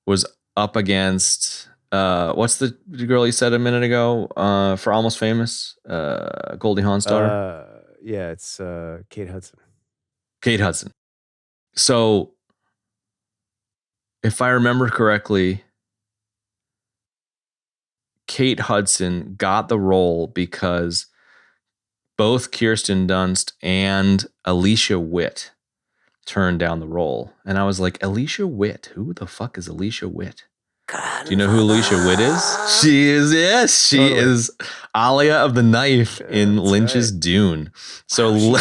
was up against what's the girl you said a minute ago for Almost Famous, Goldie Hawn's daughter? Yeah, it's Kate Hudson. Kate Hudson. So, if I remember correctly, Kate Hudson got the role because both Kirsten Dunst and Alicia Witt turned down the role. And I was like, Alicia Witt? Who the fuck is Alicia Witt? Do you know who Alicia Witt is? She is Alia of the Knife in Lynch's Dune. So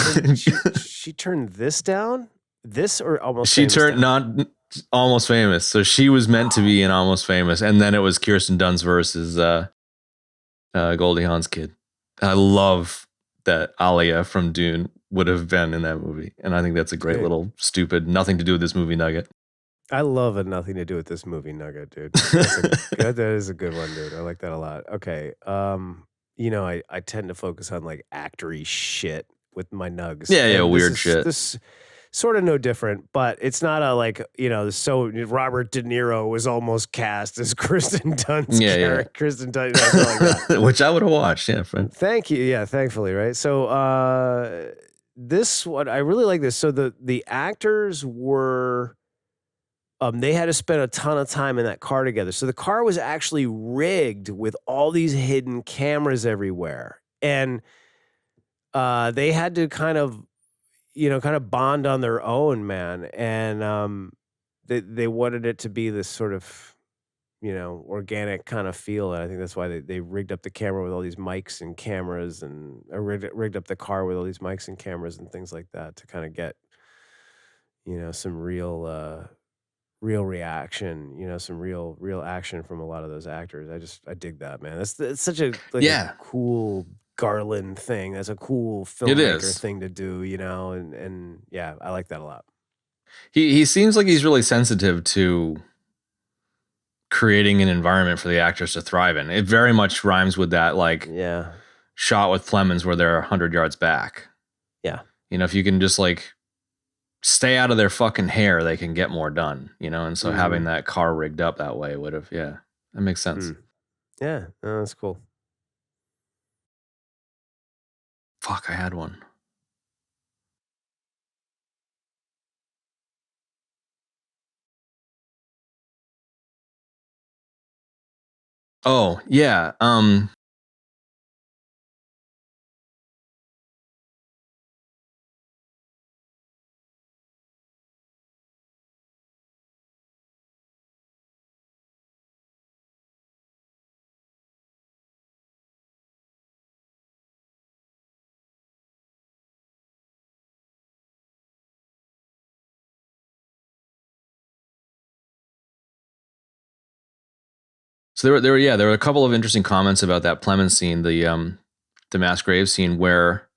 she turned this down? This or Almost Famous? She turned down? not Almost Famous. So she was meant to be in Almost Famous, and then it was Kirsten Dunst versus Goldie Hawn's kid. I love that Alia from Dune would have been in that movie, and I think that's a great little stupid, nothing to do with this movie nugget. I love a nothing to do with this movie nugget, dude. That is a good one, dude. I like that a lot. Okay. I tend to focus on like actory shit with my nugs. Yeah, And weird shit. this sort of no different, but it's not a like, so Robert De Niro was almost cast as Kristen Dunst's character. Kristen Dunst, like that. Which I would have watched, yeah, friend. Thank you. Yeah, thankfully, right? So this one, I really like this. So the actors were they had to spend a ton of time in that car together. So the car was actually rigged with all these hidden cameras everywhere. And they had to kind of bond on their own, man. And they wanted it to be this sort of, organic kind of feel. And I think that's why they rigged up the camera with all these mics and cameras and rigged up the car with all these mics and cameras and things like that to kind of get, some real reaction, some real action from a lot of those actors. I dig that, man. It's such a a cool Garland thing. That's a cool filmmaker thing to do, and yeah, I like that a lot. He seems like he's really sensitive to creating an environment for the actors to thrive in. It very much rhymes with that shot with Plemons where they're 100 yards back. Yeah. If you can just like stay out of their fucking hair, they can get more done, and so having that car rigged up that way would have, that makes sense. Yeah, that's cool. Fuck, I had one. Oh, yeah. So there were a couple of interesting comments about that Plemons scene, the mass grave scene, where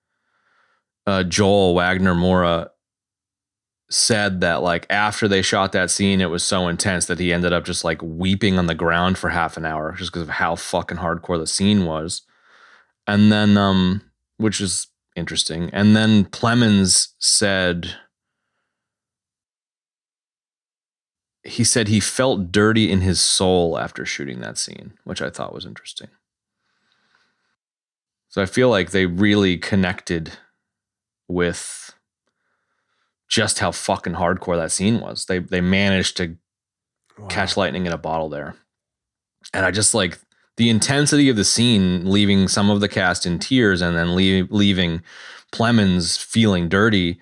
Joel Wagner Mora said that like after they shot that scene, it was so intense that he ended up just like weeping on the ground for half an hour just because of how fucking hardcore the scene was. And then, which is interesting. And then Plemons said he felt dirty in his soul after shooting that scene, which I thought was interesting. So I feel like they really connected with just how fucking hardcore that scene was. They managed to catch lightning in a bottle there. And I just like the intensity of the scene, leaving some of the cast in tears and then leaving Plemons feeling dirty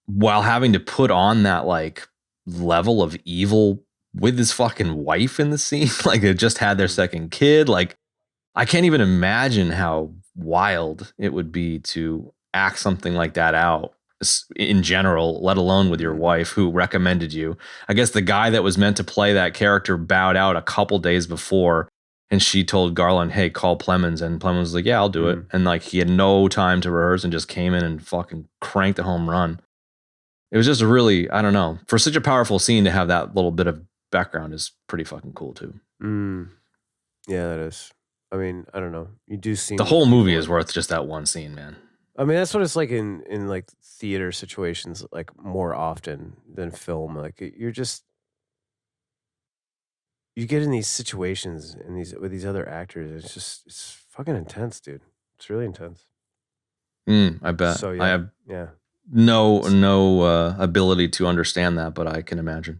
while having to put on that like level of evil with his fucking wife in the scene. Like they just had their second kid. Like I can't even imagine how wild it would be to act something like that out in general, let alone with your wife who recommended you. I guess the guy that was meant to play that character bowed out a couple days before, and she told Garland, "Hey, call Plemons." And Plemons was like, "Yeah, I'll do it." And like he had no time to rehearse and just came in and fucking cranked a home run. It was just really, I don't know, for such a powerful scene to have that little bit of background is pretty fucking cool too. Yeah, that is. I mean, I don't know. You do seem the whole movie is worth just that one scene, man. I mean, that's what it's like in like theater situations, like more often than film. Like you get in these situations and with these other actors. It's fucking intense, dude. It's really intense. I bet. So I have yeah. No ability to understand that, but I can imagine.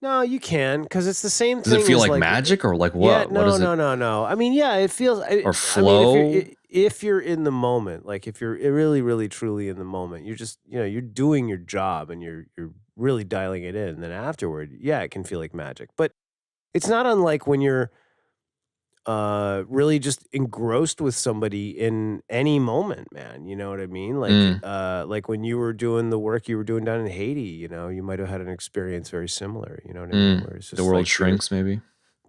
No, you can, because it's the same thing. Does it feel like magic or like what? Yeah, no, what is no. I mean, yeah, it feels or flow. I mean, if you're in the moment, like if you're really, really, truly in the moment, you're just you're doing your job and you're really dialing it in. And then afterward, yeah, it can feel like magic, but it's not unlike when you're really just engrossed with somebody in any moment, man. You know what I mean? Like when you were doing the work you were doing down in Haiti, you might have had an experience very similar. You know what I mean? Where it's just the world like shrinks, maybe.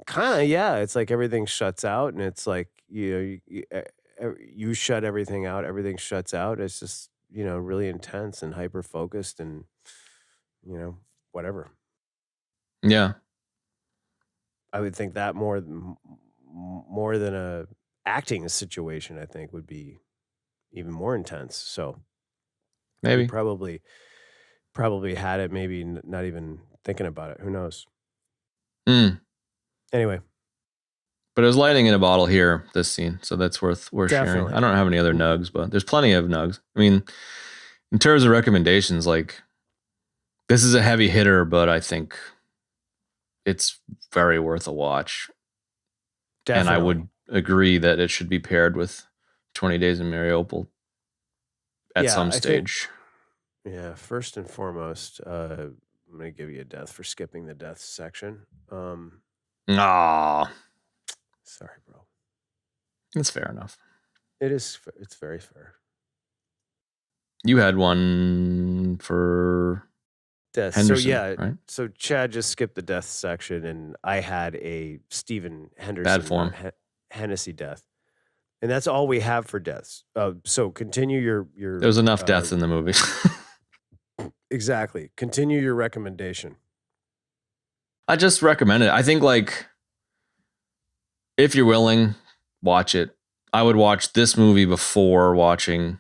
Kind of, yeah. It's like everything shuts out, and it's like you shut everything out. Everything shuts out. It's just really intense and hyper focused, and whatever. Yeah. I would think that more than a acting situation, I think would be even more intense. So we Maybe. probably had it, maybe not even thinking about it. Who knows? Mm. Anyway, But it was lightning in a bottle here, this scene, so that's worth sharing. definitely. I don't have any other nugs, but there's plenty of nugs. I mean, in terms of recommendations, like this is a heavy hitter, but I think it's very worth a watch. And I Definitely. would agree that it should be paired with 20 Days in Mariupol at Yeah, some I think. stage. Yeah, first and foremost, I'm gonna give you a death for skipping the death section. Ah, Sorry, bro. that's fair enough. It's very fair. You had one for Death. So Henderson, yeah, right? so Chad just skipped the death section, and I had a Stephen Bad Henderson, form. Hennessy death, and that's all we have for deaths. So continue your There's enough deaths in the movie. exactly. Continue your recommendation. I just recommend it. I think like if you're willing, watch it. I would watch this movie before watching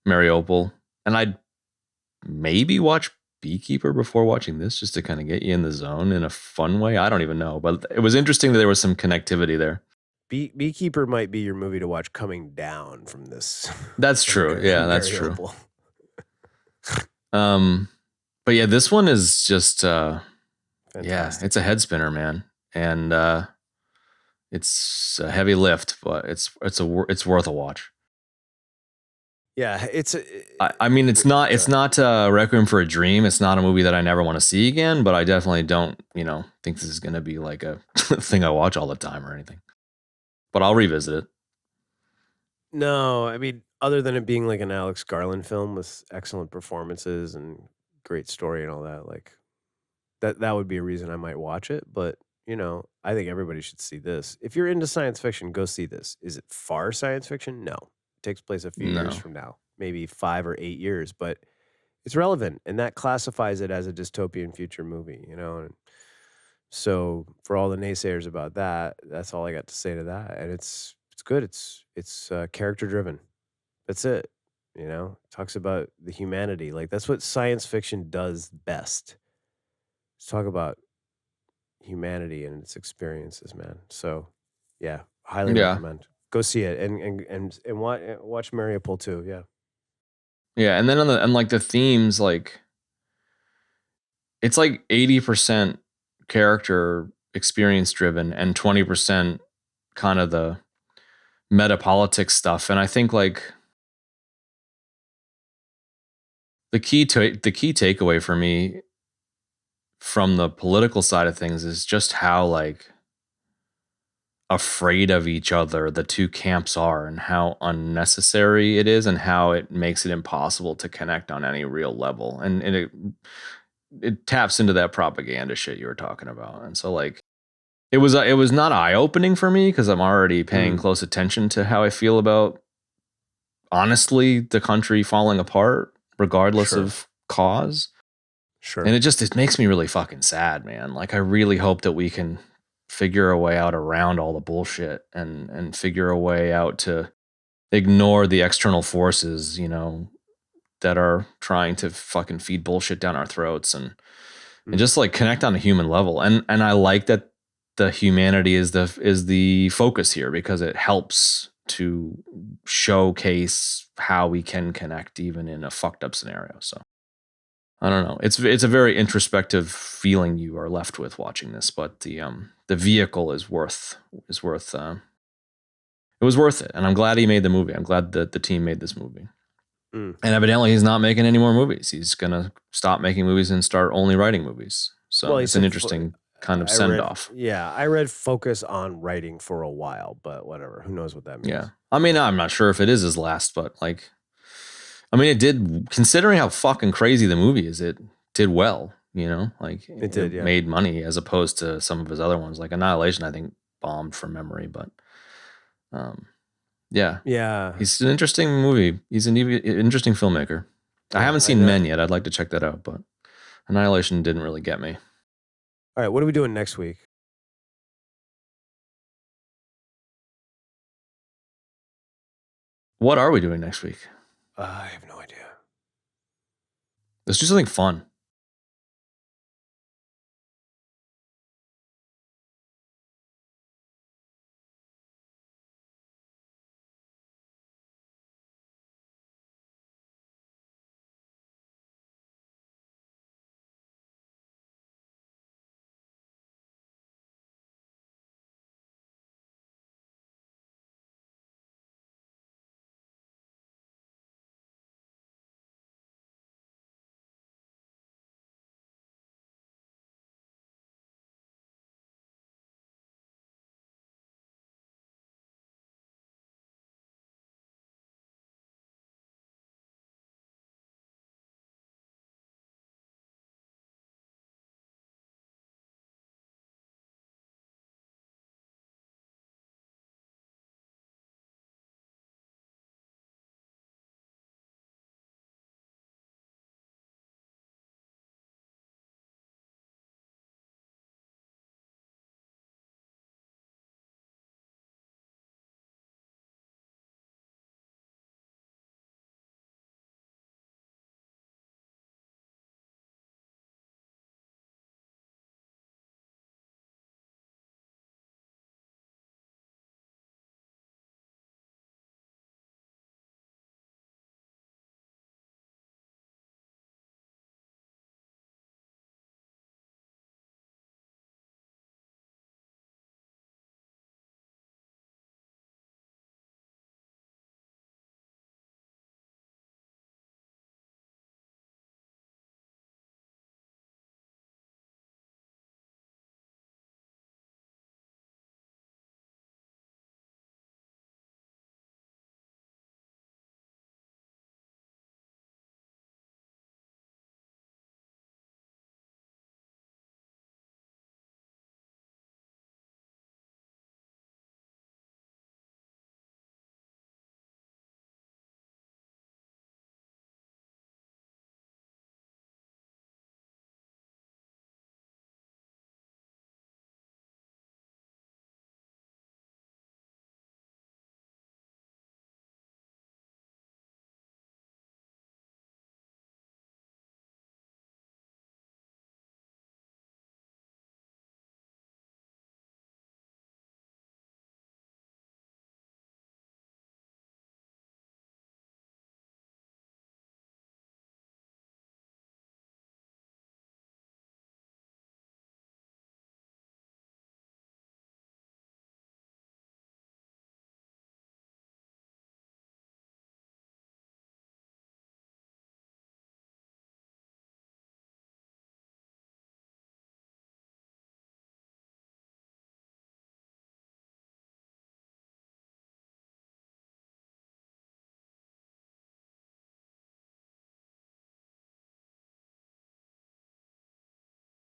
Mariupol, and I'd maybe watch Beekeeper before watching this just to kind of get you in the zone in a fun way. I don't even know, but it was interesting that there was some connectivity there. Beekeeper might be your movie to watch coming down from this. That's true. Yeah, that's true. But yeah, this one is just yeah, it's a head spinner, man, and it's a heavy lift, but it's worth a watch. Yeah, I mean, it's not Requiem for a Dream. It's not a movie that I never want to see again, but I definitely don't, think this is going to be like a thing I watch all the time or anything. But I'll revisit it. No, I mean, other than it being like an Alex Garland film with excellent performances and great story and all that, like that would be a reason I might watch it. But I think everybody should see this. If you're into science fiction, go see this. Is it far science fiction? No, it takes place a few years No. from now, maybe 5 or 8 years, but it's relevant, and that classifies it as a dystopian future movie. And so for all the naysayers about that, that's all I got to say to that. And it's good. It's character driven. That's it. Talks about the humanity. Like that's what science fiction does best. Let's talk about humanity and its experiences, man. So, yeah, highly recommend. Go see it and watch Mariupol too. Yeah. Yeah, and then on like the themes, like it's like 80% character experience driven and 20% kind of the meta politics stuff. And I think like the key takeaway for me from the political side of things is just how like afraid of each other the two camps are and how unnecessary it is and how it makes it impossible to connect on any real level. And it taps into that propaganda shit you were talking about. And so like it was not eye-opening for me because I'm already paying close attention to how I feel about honestly the country falling apart regardless of cause. Sure. And it makes me really fucking sad, man. Like I really hope that we can figure a way out around all the bullshit and figure a way out to ignore the external forces, that are trying to fucking feed bullshit down our throats and just like connect on a human level. And I like that the humanity is the focus here because it helps to showcase how we can connect even in a fucked up scenario. So I don't know. It's a very introspective feeling you are left with watching this, but the vehicle is worth it was worth it. And I'm glad he made the movie. I'm glad that the team made this movie. And evidently he's not making any more movies. He's going to stop making movies and start only writing movies. So it's an interesting kind of send off. Yeah, I read focus on writing for a while, but whatever. Who knows what that means? Yeah. I mean, I'm not sure if it is his last, but like, I mean, it did, considering how fucking crazy the movie is, it did well. You know, like It did, yeah. made money as opposed to some of his other ones. Like Annihilation, I think bombed from memory, but yeah, Yeah. he's an interesting movie. He's an interesting filmmaker. I Yeah, haven't I seen know. Men yet. I'd like to check that out, but Annihilation didn't really get me. All right, what are we doing next week? What are we doing next week? I have no idea. Let's do something fun.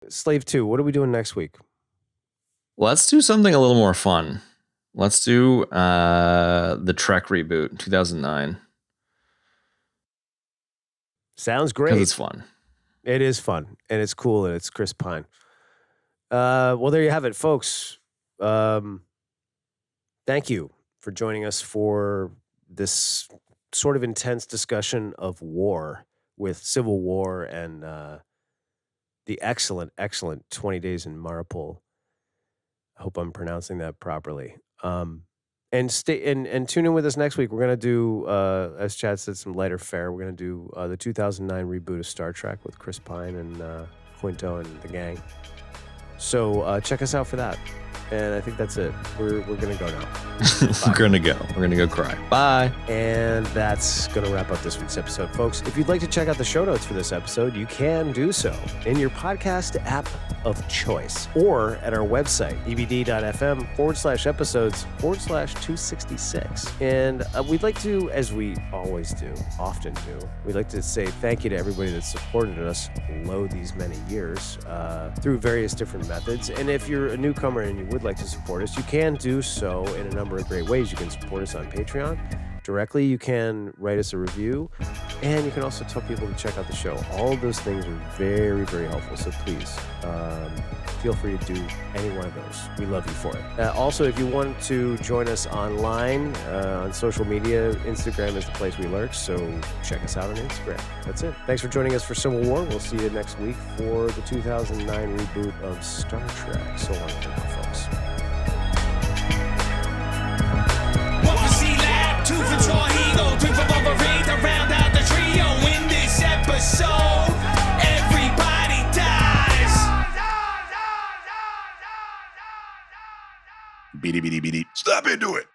Slave 2, what are we doing next week? Let's do something a little more fun. Let's do the Trek reboot, 2009. Sounds Because great. it's fun. It is fun, and it's cool, and it's Chris Pine. Well, there you have it, folks. Thank you for joining us for this sort of intense discussion of war with Civil War and the excellent 20 Days in Maripol. I hope I'm pronouncing that properly. And stay and tune in with us next week. We're gonna do, as Chad said, some lighter fare. We're gonna do the 2009 reboot of Star Trek with Chris Pine and Quinto and the gang. So check us out for that. And I think that's it. We're going to go now. We're gonna go cry. Bye. And that's going to wrap up this week's episode, folks. If you'd like to check out the show notes for this episode, you can do so in your podcast app of choice or at our website, ebd.fm/episodes/266. And we'd like to, as we always do, often do, we'd like to say thank you to everybody that's supported us these many years through various different methods. And if you're a newcomer and you would like to support us, you can do so in a number of great ways. You can support us on Patreon directly. You can write us a review, and you can also tell people to check out the show. All of those things are very, very helpful. So please feel free to do any one of those. We love you for it. Also, if you want to join us online on social media, Instagram is the place we lurk. So check us out on Instagram. That's it. Thanks for joining us for Civil War. We'll see you next week for the 2009 reboot of Star Trek. So long for now, folks. Two for Torpedo, three for Wolverine to round out the trio. In this episode, everybody dies. Beady, beady, beady. Stop into it.